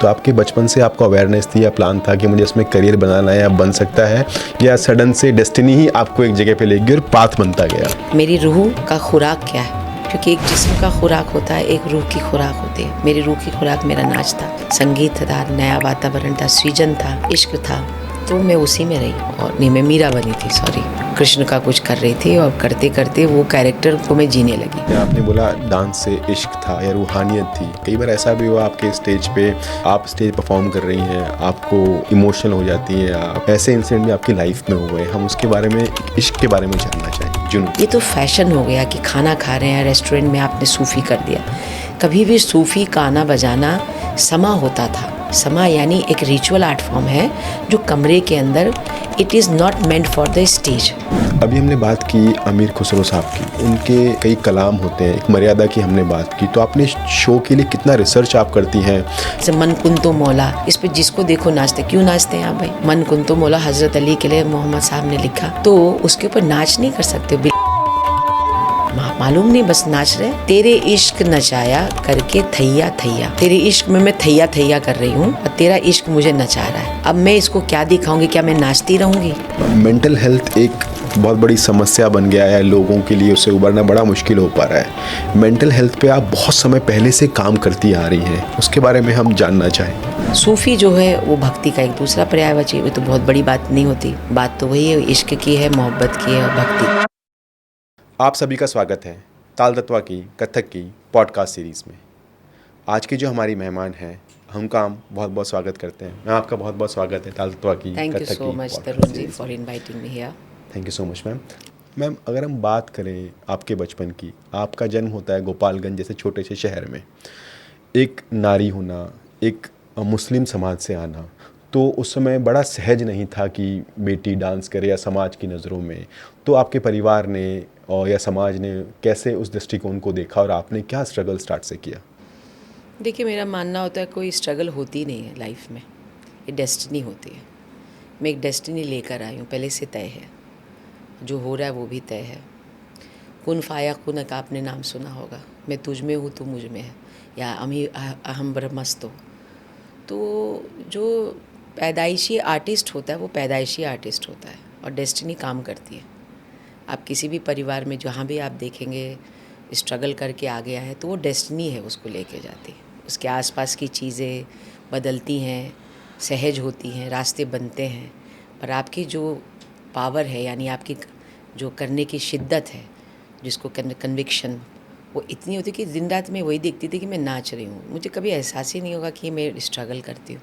तो आपके बचपन से आपको अवेयरनेस थी या प्लान था कि मुझे इसमें करियर बनाना है या बन सकता है, या सडन से डेस्टिनी ही आपको एक जगह पे ले गई और पाथ बनता गया? मेरी रूह का खुराक क्या है, क्योंकि एक जिस्म का खुराक होता है, एक रूह की खुराक होती है। मेरी रूह की खुराक मेरा नाच था, संगीत था, नया वातावरण था, सृजन था, इश्क था, तो मैं उसी में रही। और नहीं, मैं मीरा बनी थी, सॉरी, कृष्ण का कुछ कर रही थी, और करते करते वो कैरेक्टर को मैं जीने लगी। आपने बोला डांस से इश्क था या रूहानियत थी, कई बार ऐसा भी हुआ आपके स्टेज पे, आप स्टेज परफॉर्म कर रही हैं, आपको इमोशनल हो जाती हैं आप, ऐसे इंसिडेंट भी आपकी लाइफ में हुए, हम उसके बारे में, इश्क के बारे में जानना चाहें। जुनून। ये तो फैशन हो गया कि खाना खा रहे हैं रेस्टोरेंट में, आपने सूफ़ी कर दिया। कभी भी सूफ़ी गाना बजाना समा होता था। समा यानी एक रिचुअल आर्ट फॉर्म है जो कमरे के अंदर, it is not meant for the stage. अभी हमने बात की अमीर खुसरो साहब की, उनके कई कलाम होते हैं, एक मर्यादा की हमने बात की, तो आपने शो के लिए कितना रिसर्च आप करती हैं? जैसे मन कुन तो मौला, इस पे जिसको देखो नाचते। क्यों नाचते हैं आप भाई? मन कुन तो मौला हज़रत अली के लिए मोहम्मद साहब ने लिखा, तो उसके ऊपर नाच नहीं कर सकते। मालूम नहीं, बस नाच रहे। तेरे इश्क नचाया करके थैया थैया, तेरे इश्क में मैं थैया थैया कर रही हूँ और तेरा इश्क मुझे नचा रहा है। अब मैं इसको क्या दिखाऊंगी? क्या मैं नाचती रहूंगी? मेंटल हेल्थ एक बहुत बड़ी समस्या बन गया है लोगों के लिए, उससे उबरना बड़ा मुश्किल हो पा रहा है। मेंटल हेल्थ पे आप बहुत समय पहले से काम करती आ रही हैं, उसके बारे में हम जानना चाहें। सूफी जो है वो भक्ति का एक दूसरा पर्यायवाची, वो तो बहुत बड़ी बात नहीं होती। बात तो वही है, इश्क की है, मोहब्बत की है और भक्ति। आप सभी का स्वागत है ताल तत्वा की कथक की पॉडकास्ट सीरीज़ में। आज की जो हमारी मेहमान हैं, उनका हम बहुत बहुत स्वागत करते हैं। मैम, आपका बहुत बहुत स्वागत है ताल तत्वा की थैंक यू कथक सो की much podcast Tarun ji series for में। Inviting me here. Thank you so much ma'am. Ma'am, अगर हम बात करें आपके बचपन की, आपका जन्म होता है गोपालगंज जैसे छोटे से शहर में। एक नारी होना, एक मुस्लिम समाज से आना, तो उस समय बड़ा सहज नहीं था कि बेटी डांस करे, या समाज की नज़रों में। तो आपके परिवार ने और या समाज ने कैसे उस दृष्टिकोण को देखा, और आपने क्या स्ट्रगल स्टार्ट से किया? देखिए, मेरा मानना होता है कोई स्ट्रगल होती नहीं है लाइफ में, ये डेस्टिनी होती है। मैं एक डेस्टिनी लेकर आई हूँ, पहले से तय है। जो हो रहा है वो भी तय है। कुन फाया कुन का आपने नाम सुना होगा, मैं तुझ में हूँ तू मुझ में है, या अहम ब्रह्मस्तो। तो जो पैदाइशी आर्टिस्ट होता है वो पैदाइशी आर्टिस्ट होता है, और डेस्टिनी काम करती है। आप किसी भी परिवार में जहाँ भी आप देखेंगे स्ट्रगल करके आ गया है, तो वो डेस्टिनी है, उसको लेके जाती है। उसके आसपास की चीज़ें बदलती हैं, सहज होती हैं, रास्ते बनते हैं, पर आपकी जो पावर है, यानी आपकी जो करने की शिद्दत है, जिसको कन्विक्शन, वो इतनी होती कि दिन रात मैं वही देखती थी कि मैं नाच रही हूँ। मुझे कभी एहसास ही नहीं होगा कि मैं स्ट्रगल करती हूँ।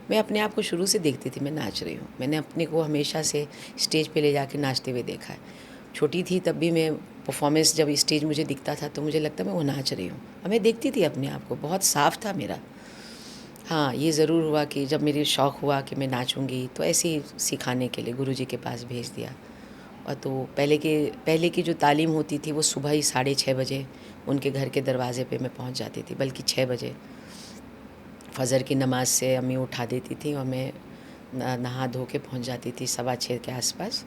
मैं अपने आप को शुरू से देखती थी मैं नाच रही हूँ। मैंने अपने को हमेशा से स्टेज पे ले जाके नाचते हुए देखा है। छोटी थी तब भी मैं परफॉर्मेंस, जब स्टेज मुझे दिखता था तो मुझे लगता मैं वो नाच रही हूँ, और मैं देखती थी अपने आप को, बहुत साफ था मेरा। हाँ, ये ज़रूर हुआ कि जब मेरी शौक़ हुआ कि मैं नाचूंगी, तो ऐसे ही सिखाने के लिए गुरुजी के पास भेज दिया। और तो पहले की जो तालीम होती थी वो सुबह ही 6:30 उनके घर के दरवाजे पे मैं पहुंच जाती थी, बल्कि 6 बजे फ़जर की नमाज़ से अम्मी उठा देती थी, और मैं नहा धो के पहुँच जाती थी 6:15 के आसपास।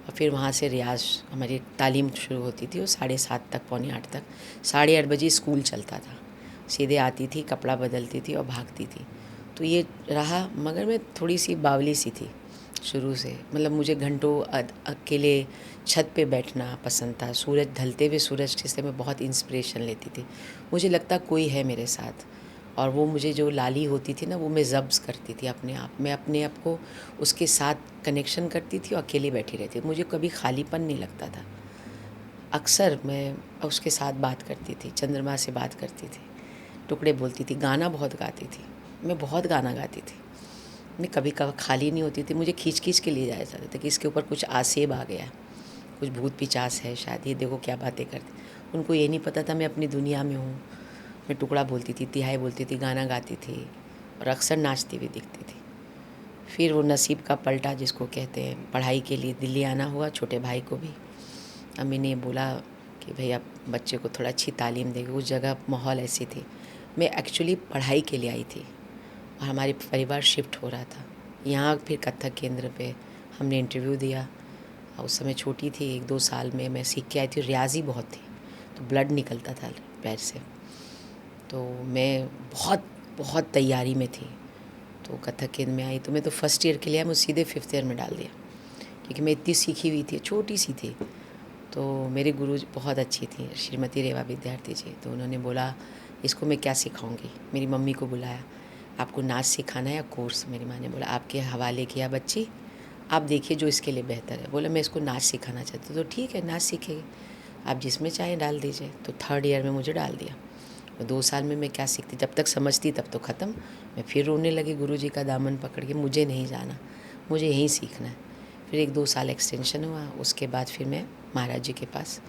और फिर वहाँ से रियाज़, हमारी तालीम शुरू होती थी वो 7:30 तक, 7:45 तक। 8:30 बजे स्कूल चलता था। सीधे आती थी, कपड़ा बदलती थी और भागती थी। तो ये रहा, मगर मैं थोड़ी सी बावली सी थी शुरू से। मतलब मुझे घंटों अकेले छत पे बैठना पसंद था। सूरज ढलते हुए सूरज से मैं बहुत इंस्पिरेशन लेती थी। मुझे लगता कोई है मेरे साथ, और वो मुझे जो लाली होती थी ना, वो मैं ज़ब्ज़ करती थी अपने आप। मैं अपने आप को उसके साथ कनेक्शन करती थी और अकेली बैठी रहती थी। मुझे कभी खालीपन नहीं लगता था। अक्सर मैं उसके साथ बात करती थी, चंद्रमा से बात करती थी, टुकड़े बोलती थी, गाना बहुत गाती थी। मैं बहुत गाना गाती थी। मैं कभी कभी खाली नहीं होती थी। मुझे खींच खींच के लिए जाया जाता था कि इसके ऊपर कुछ आसेब आ गया, कुछ भूत पिचास है शायद, ये देखो क्या बातें करती। उनको ये नहीं पता था मैं अपनी दुनिया में हूँ। मैं टुकड़ा बोलती थी, तिहाई बोलती थी, गाना गाती थी, और अक्सर नाचती हुई दिखती थी। फिर वो नसीब का पलटा जिसको कहते हैं, पढ़ाई के लिए दिल्ली आना हुआ, छोटे भाई को भी। अम्मी ने बोला कि भाई आप बच्चे को थोड़ा अच्छी तालीम देंगे। उस जगह माहौल ऐसी थी। मैं एक्चुअली पढ़ाई के लिए आई थी, और हमारे परिवार शिफ्ट हो रहा था यहाँ। फिर कथक केंद्र पे हमने इंटरव्यू दिया। उस समय छोटी थी, 1-2 साल में मैं सीख के आई थी। रियाजी बहुत थी, तो ब्लड निकलता था पैर से। तो मैं बहुत बहुत तैयारी में थी, तो कथक केंद्र में आई तो मैं तो फर्स्ट ईयर के लिए मुझे सीधे 5th ईयर में डाल दिया, क्योंकि मैं इतनी सीखी हुई थी, छोटी सी थी। तो मेरे गुरु बहुत अच्छी थी, श्रीमती रेवा विद्यार्थी जी, तो उन्होंने बोला इसको मैं क्या सिखाऊंगी। मेरी मम्मी को बुलाया, आपको नाच सिखाना है या कोर्स। मेरी माँ ने बोला आपके हवाले किया बच्ची, आप देखिए जो इसके लिए बेहतर है। बोला मैं इसको नाच सिखाना चाहती हूँ, तो ठीक है नाच सीखेगी, आप जिसमें चाहें डाल दीजिए। तो 3rd ईयर में मुझे डाल दिया। 2 साल में मैं क्या सीखती, जब तक समझती तब तो ख़त्म। मैं फिर रोने लगी गुरुजी का दामन पकड़ के, मुझे नहीं जाना, मुझे यहीं सीखना है। फिर 1-2 साल एक्सटेंशन हुआ, उसके बाद फिर मैं महाराज जी के पास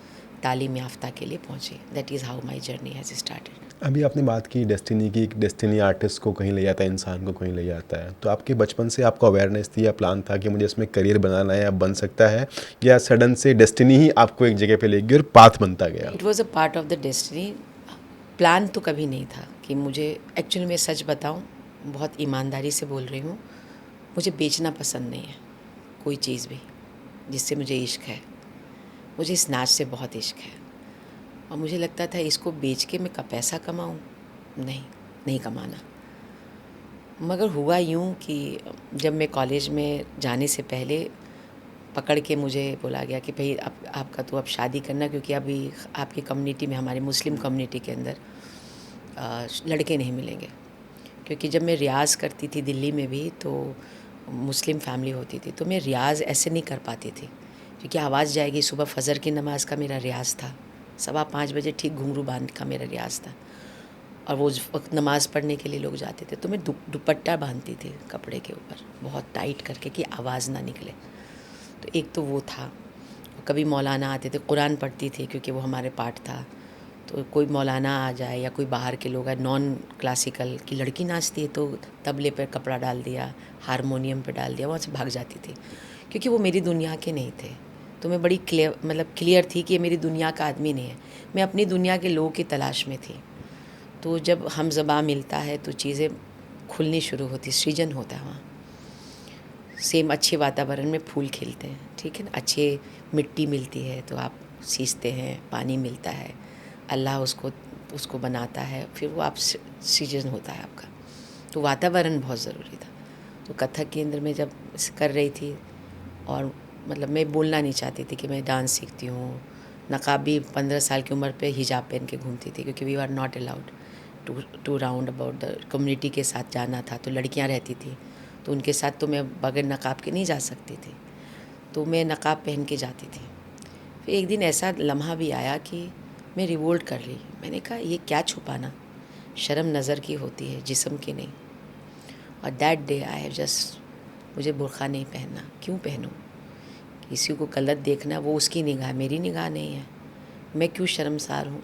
तालीम याफ्ता के लिए पहुँची। That is how my journey has started. अभी आपने बात की डेस्टिनी की, डेस्टिनी आर्टिस्ट को कहीं ले जाता है, इंसान को कहीं ले जाता है। तो आपके बचपन से आपको अवेयरनेस थी या प्लान था कि मुझे इसमें करियर बनाना है या बन सकता है, या सडन से डेस्टिनी ही आपको एक जगह पे ले गई और पाथ बनता गया? It was a part of the destiny. Plan तो कभी नहीं था कि मुझे, एक्चुअली मैं सच बताऊं, बहुत ईमानदारी से बोल रही हूँ, मुझे बेचना पसंद नहीं है कोई चीज़ भी जिससे मुझे इश्क है। मुझे इस नाच से बहुत इश्क है, और मुझे लगता था इसको बेच के मैं पैसा कमाऊं, नहीं कमाना। मगर हुआ यूँ कि जब मैं कॉलेज में जाने से पहले पकड़ के मुझे बोला गया कि भाई आपका तो अब शादी करना, क्योंकि अभी आपकी कम्युनिटी में, हमारी मुस्लिम कम्युनिटी के अंदर लड़के नहीं मिलेंगे। क्योंकि जब मैं रियाज़ करती थी दिल्ली में भी, तो मुस्लिम फैमिली होती थी, तो मैं रियाज़ ऐसे नहीं कर पाती थी, क्योंकि आवाज़ जाएगी। सुबह फ़जर की नमाज़ का मेरा रियाज़ था, 5:15 बजे ठीक घुंघरू बांध का मेरा रियाज़ था, और वो उस वक्त नमाज़ पढ़ने के लिए लोग जाते थे, तो मैं दुपट्टा बांधती थी कपड़े के ऊपर बहुत टाइट करके कि आवाज़ ना निकले। तो एक तो वो था। कभी मौलाना आते थे, कुरान पढ़ती थी क्योंकि वो हमारे पाठ था। तो कोई मौलाना आ जाए या कोई बाहर के लोग आए, नॉन क्लासिकल की लड़की नाचती है, तो तबले पे कपड़ा डाल दिया, हारमोनियम पे डाल दिया, वहाँ से भाग जाती थी, क्योंकि वो मेरी दुनिया के नहीं थे। तो मैं बड़ी क्लियर थी कि ये मेरी दुनिया का आदमी नहीं है, मैं अपनी दुनिया के लोगों की तलाश में थी। तो जब हम ज़बां मिलता है तो चीज़ें खुलनी शुरू होती, सृजन होता है वहाँ। सेम अच्छे वातावरण में फूल खिलते हैं, ठीक है ना, अच्छे मिट्टी मिलती है तो आप सींचते हैं, पानी मिलता है, अल्लाह उसको बनाता है, फिर वो आप सृजन होता है आपका। तो वातावरण बहुत ज़रूरी था। तो कथक केंद्र में जब कर रही थी, और मतलब मैं बोलना नहीं चाहती थी कि मैं डांस सीखती हूँ। नकाब भी 15 साल की उम्र पे हिजाब पहन के घूमती थी, क्योंकि we are not allowed to round about the community के साथ जाना था। तो लड़कियाँ रहती थी, तो उनके साथ तो मैं बगैर नकाब के नहीं जा सकती थी, तो मैं नकाब पहन के जाती थी। फिर एक दिन ऐसा लम्हा भी आया कि मैं रिवोल्ट कर ली। मैंने कहा ये क्या छुपाना, शर्म नज़र की होती है, जिस्म की नहीं। और that day I have just, मुझे बुर्का नहीं पहनना, क्यों पहनूं? किसी को गलत देखना, वो उसकी निगाह, मेरी निगाह नहीं है, मैं क्यों शर्मसार हूँ?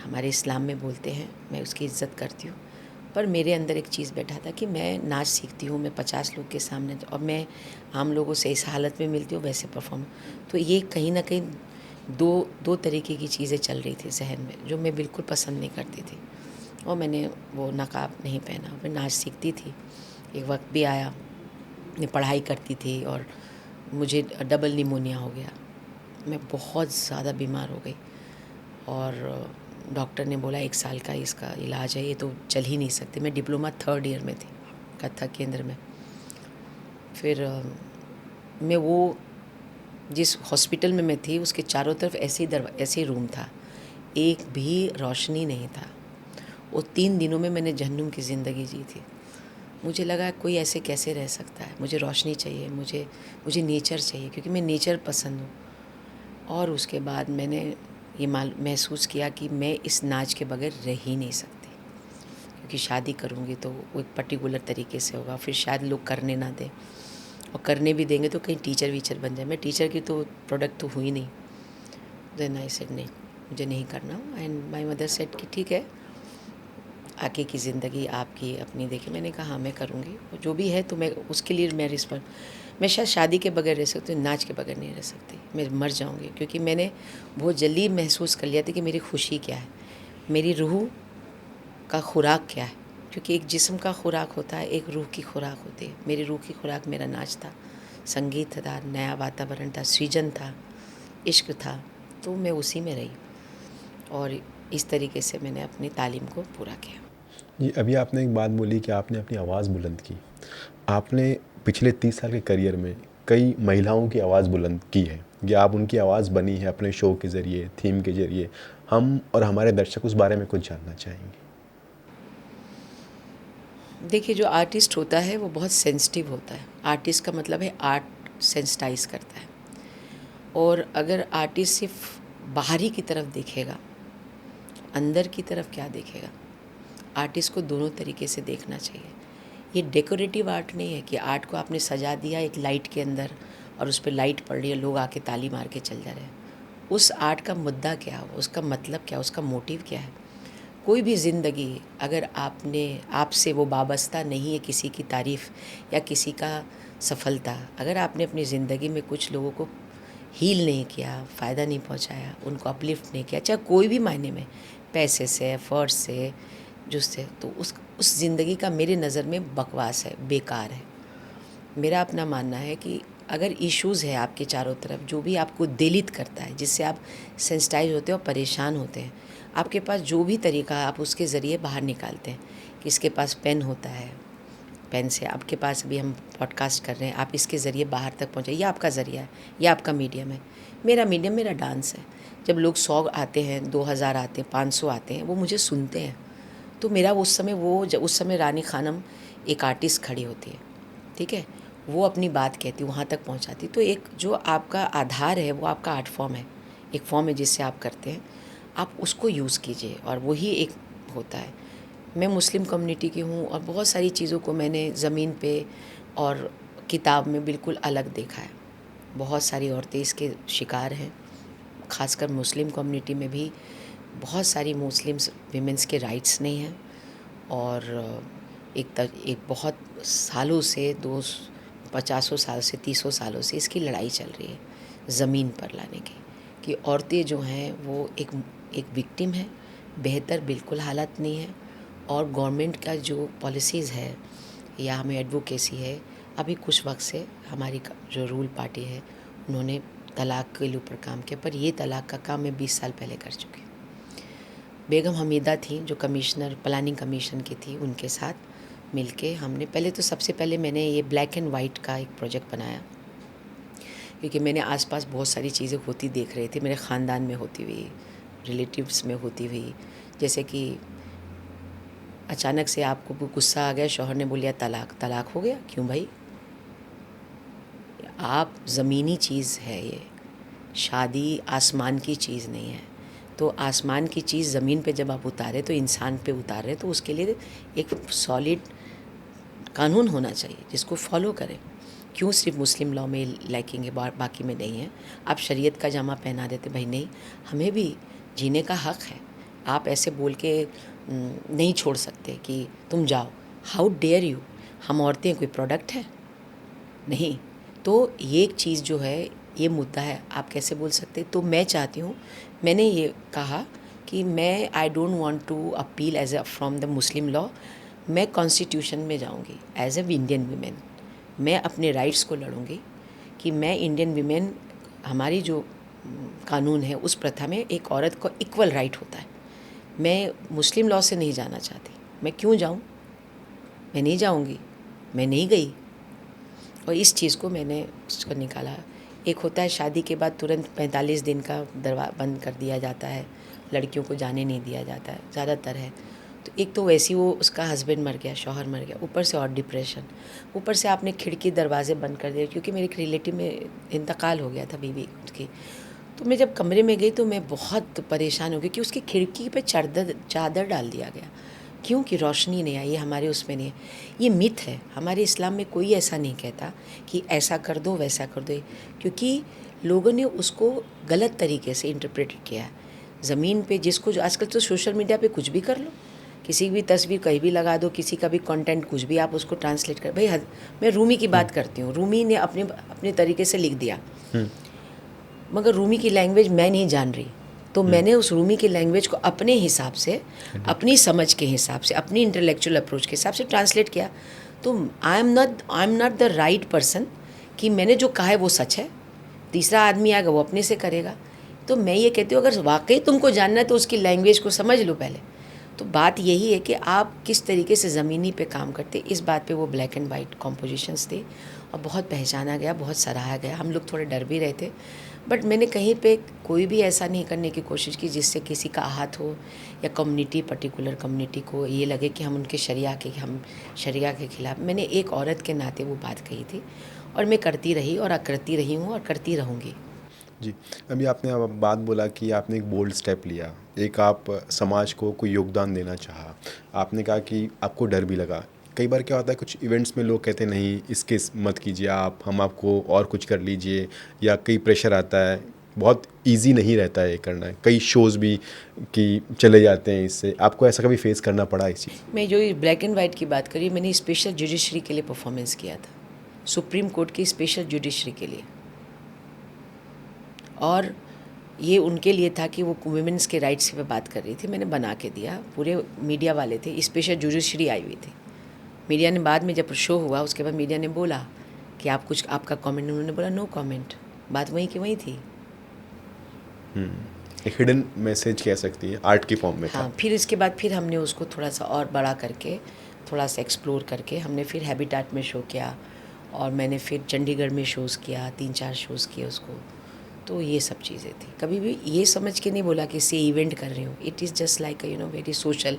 हमारे इस्लाम में बोलते हैं, मैं उसकी इज़्ज़त करती हूँ, पर मेरे अंदर एक चीज़ बैठा था कि मैं नाच सीखती हूँ, मैं 50 लोग के सामने, और मैं आम लोगों से इस हालत में मिलती हूँ, वैसे परफॉर्म। तो ये कहीं ना कहीं दो तरीके की चीज़ें चल रही थी जहन में, जो मैं बिल्कुल पसंद नहीं करती थी, और मैंने वो नकाब नहीं पहना। मैं नाच सीखती थी। एक वक्त भी आया, मैं पढ़ाई करती थी और मुझे डबल निमोनिया हो गया, मैं बहुत ज़्यादा बीमार हो गई, और डॉक्टर ने बोला 1 साल का इसका इलाज है, ये तो चल ही नहीं सकते। मैं डिप्लोमा 3rd ईयर में थी कथक केंद्र में। फिर मैं वो जिस हॉस्पिटल में मैं थी, उसके चारों तरफ ऐसे ही रूम था, एक भी रोशनी नहीं था। वो 3 दिनों में मैंने जहन्नुम की ज़िंदगी जी थी। मुझे लगा कोई ऐसे कैसे रह सकता है, मुझे रोशनी चाहिए, मुझे नेचर चाहिए, क्योंकि मैं नेचर पसंद हूँ। और उसके बाद मैंने ये महसूस किया कि मैं इस नाच के बगैर रह ही नहीं सकती, क्योंकि शादी करूँगी तो वो एक पर्टिकुलर तरीके से होगा, फिर शायद लोग करने ना दें, और करने भी देंगे तो कहीं टीचर वीचर बन जाए। मैं टीचर की तो प्रोडक्ट तो हुई नहीं। देन आई सेड नहीं, मुझे नहीं करना। एंड माय मदर सेड कि ठीक है, आगे की ज़िंदगी आपकी अपनी देखिए। मैंने कहा हाँ मैं करूँगी, जो भी है तो मैं उसके लिए मैं रिस्पॉन्ड। मैं शायद शादी के बगैर रह सकती हूँ, नाच के बगैर नहीं रह सकती, मैं मर जाऊँगी, क्योंकि मैंने बहुत जल्दी महसूस कर लिया था कि मेरी खुशी क्या है, मेरी रूह का खुराक क्या है। क्योंकि एक जिस्म का खुराक होता है, एक रूह की खुराक होती है। मेरी रूह की खुराक मेरा नाच था, संगीत था, नया वातावरण था, सृजन था, इश्क था, तो मैं उसी में रही, और इस तरीके से मैंने अपनी तालीम को पूरा किया। जी, अभी आपने एक बात बोली कि आपने अपनी आवाज़ बुलंद की। आपने पिछले 30 साल के करियर में कई महिलाओं की आवाज़ बुलंद की है, या आप उनकी आवाज़ बनी है अपने शो के ज़रिए, थीम के ज़रिए। हम और हमारे दर्शक उस बारे में कुछ जानना चाहेंगे। देखिए, जो आर्टिस्ट होता है वो बहुत सेंसिटिव होता है। आर्टिस्ट का मतलब है आर्ट सेंसिटाइज करता है। और अगर आर्टिस्ट सिर्फ बाहरी की तरफ देखेगा, अंदर की तरफ क्या देखेगा? आर्टिस्ट को दोनों तरीके से देखना चाहिए। ये डेकोरेटिव आर्ट नहीं है कि आर्ट को आपने सजा दिया एक लाइट के अंदर और उस पर लाइट पड़ रही है, लोग आके ताली मार के चल जा रहे हैं। उस आर्ट का मुद्दा क्या, उसका मतलब क्या, उसका मोटिव क्या है? कोई भी ज़िंदगी अगर आपसे वो वाबस्ता नहीं है किसी की तारीफ़ या किसी का सफलता, अगर आपने अपनी ज़िंदगी में कुछ लोगों को हील नहीं किया, फ़ायदा नहीं पहुंचाया, उनको अपलिफ्ट नहीं किया, चाहे कोई भी मायने में, पैसे से, एफर्ट से, जिससे, तो उस ज़िंदगी का मेरे नज़र में बकवास है, बेकार है। मेरा अपना मानना है कि अगर इश्यूज़ है आपके चारों तरफ, जो भी आपको दलित करता है, जिससे आप सेंसिटाइज होते हैं और परेशान होते हैं, आपके पास जो भी तरीका आप उसके ज़रिए बाहर निकालते हैं। किसके पास पेन होता है, पेन से, आपके पास अभी हम पॉडकास्ट कर रहे हैं, आप इसके ज़रिए बाहर तक पहुँचे, ये आपका ज़रिया है, ये आपका मीडियम है। मेरा मीडियम मेरा डांस है। जब लोग 100 आते हैं, 2000 आते हैं, 500 आते हैं, वो मुझे सुनते हैं, तो मेरा उस समय उस समय रानी खानम एक आर्टिस्ट खड़ी होती है, ठीक है, वो अपनी बात कहती, वहाँ तक पहुँचाती। तो एक जो आपका आधार है वो आपका आर्ट फॉर्म है, एक फॉर्म है जिससे आप करते हैं, आप उसको यूज़ कीजिए और वही एक होता है। मैं मुस्लिम कम्युनिटी की हूँ और बहुत सारी चीज़ों को मैंने ज़मीन पे और किताब में बिल्कुल अलग देखा है। बहुत सारी औरतें इसके शिकार हैं, ख़ासकर मुस्लिम कम्युनिटी में भी बहुत सारी मुस्लिम्स वीमेंस के राइट्स नहीं हैं। और एक बहुत सालों से 50 साल से 30 सालों से इसकी लड़ाई चल रही है ज़मीन पर लाने की, कि औरतें जो हैं वो एक विक्टिम है, बेहतर बिल्कुल हालत नहीं है। और गवर्नमेंट का जो पॉलिसीज़ है या हमें एडवोकेसी है, अभी कुछ वक्त से हमारी जो रूल पार्टी है उन्होंने तलाक़ के ऊपर काम किया, पर ये तलाक़ का काम मैं 20 साल पहले कर चुकी हूँ। बेगम हमीदा थी जो कमिश्नर प्लानिंग कमीशन की थी, उनके साथ मिलके हमने तो सबसे पहले मैंने ये ब्लैक एंड वाइट का एक प्रोजेक्ट बनाया, क्योंकि मैंने आसपास बहुत सारी चीज़ें होती देख रही थी, मेरे ख़ानदान में होती हुई, रिलेटिव्स में होती हुई। जैसे कि अचानक से आपको गुस्सा आ गया, शौहर ने बोलिया तलाक हो गया, क्यों भाई? आप ज़मीनी चीज़ है ये, शादी आसमान की चीज़ नहीं है। तो आसमान की चीज़ ज़मीन पे जब आप उतारे तो इंसान पे उतारे, तो उसके लिए एक सॉलिड कानून होना चाहिए जिसको फॉलो करें। क्यों सिर्फ मुस्लिम लॉ में लैकिंग है, बाकी में नहीं है? आप शरीयत का जामा पहना देते, भाई नहीं, हमें भी जीने का हक़ है। आप ऐसे बोल के नहीं छोड़ सकते कि तुम जाओ, हाउ डेयर यू? हम औरतें कोई प्रोडक्ट है? नहीं। तो ये एक चीज़ जो है, ये मुद्दा है, आप कैसे बोल सकते? तो मैं चाहती हूँ, मैंने ये कहा कि I don't want to appeal as a from the Muslim law. मैं कॉन्स्टिट्यूशन में जाऊँगी एज अ इंडियन वीमेन, मैं अपने राइट्स को लड़ूँगी कि मैं इंडियन वीमेन, हमारी जो कानून है उस प्रथा में एक औरत को इक्वल राइट होता है। मैं मुस्लिम लॉ से नहीं जाना चाहती। मैं क्यों जाऊँ? मैं नहीं जाऊँगी, मैं नहीं गई। और इस चीज़ को मैंने उसको निकाला। एक होता है शादी के बाद तुरंत 45 दिन का दरवाज़ा बंद कर दिया जाता है, लड़कियों को जाने नहीं दिया जाता है, ज़्यादातर है। तो एक तो वैसी वो उसका हस्बैंड मर गया, शौहर मर गया, ऊपर से और डिप्रेशन, ऊपर से आपने खिड़की दरवाजे बंद कर दिए, क्योंकि मेरे एक रिलेटिव में इंतकाल हो गया था बीवी उसकी। तो मैं जब कमरे में गई तो मैं बहुत परेशान हो गई कि उसकी खिड़की पे चादर डाल दिया गया। क्यों? कि रोशनी नहीं आई, ये हमारे उसमें नहीं है। ये मिथ है, हमारे इस्लाम में कोई ऐसा नहीं कहता कि ऐसा कर दो वैसा कर दो, क्योंकि लोगों ने उसको गलत तरीके से इंटरप्रेट किया है। ज़मीन पे जिसको जो आजकल तो सोशल मीडिया पे कुछ भी कर लो, किसी भी तस्वीर कहीं भी लगा दो, किसी का भी कंटेंट कुछ भी आप उसको ट्रांसलेट कर, भाई मैं रूमी की बात करती हूँ, रूमी ने अपने तरीके से लिख दिया, मगर रूमी की लैंग्वेज मैं नहीं जान रही, तो मैंने उस रूमी की लैंग्वेज को अपने हिसाब से, अपनी समझ के हिसाब से, अपनी इंटेलेक्चुअल अप्रोच के हिसाब से ट्रांसलेट किया। तो I am not the right person कि मैंने जो कहा है वो सच है, तीसरा आदमी आएगा वो अपने से करेगा। तो मैं ये कहती हूँ, अगर वाकई तुमको जानना है तो उसकी लैंग्वेज को समझ लो पहले, तो बात यही है कि आप किस तरीके से ज़मीनी पे काम करते, इस बात पे वो ब्लैक एंड वाइट कॉम्पोजिशंस थे और बहुत पहचाना गया, बहुत सराहा गया। हम लोग थोड़े डर भी रहे थे, बट मैंने कहीं पे कोई भी ऐसा नहीं करने की कोशिश की जिससे किसी का आहत हो या कम्युनिटी, पर्टिकुलर कम्युनिटी को ये लगे कि हम शरिया के खिलाफ। मैंने एक औरत के नाते वो बात कही थी और मैं करती रही और करती रही हूँ और करती रहूँगी। जी, अभी आपने अब बात बोला कि आपने एक बोल्ड स्टेप लिया, एक आप समाज को कोई योगदान देना चाहा। आपने कहा कि आपको डर भी लगा। कई बार क्या होता है, कुछ इवेंट्स में लोग कहते हैं नहीं इसके मत कीजिए आप, हम आपको और कुछ कर लीजिए, या कई प्रेशर आता है, बहुत ईज़ी नहीं रहता है ये करना। कई शोज़ भी कि चले जाते हैं इससे। आपको ऐसा कभी फेस करना पड़ा इस चीज़? मैं जो ये ब्लैक एंड वाइट की बात करी, मैंने स्पेशल जुडिशरी के लिए परफॉर्मेंस किया था, सुप्रीम कोर्ट की स्पेशल जुडिशरी के लिए। और ये उनके लिए था कि वो वुमेन्स के राइट्स पे बात कर रही थी, मैंने बना के दिया। पूरे मीडिया वाले थे, स्पेशल जुडिशरी आई हुई थी। मीडिया ने बाद में जब शो हुआ उसके बाद मीडिया ने बोला कि आप कुछ आपका कमेंट, उन्होंने बोला नो कमेंट। बात वहीं की वहीं थी। एक हिडन मैसेज कह सकती है, आर्ट की फॉर्म में था। हाँ, फिर इसके बाद फिर हमने उसको थोड़ा सा और बड़ा करके, थोड़ा सा एक्सप्लोर करके हमने फिर हैबिटेट में शो किया और मैंने फिर चंडीगढ़ में शोज़ किया, 3-4 शोज़ किए उसको। तो ये सब चीज़ें थी। कभी भी ये समझ के नहीं बोला कि इससे इवेंट कर रही हूँ। It is just like very social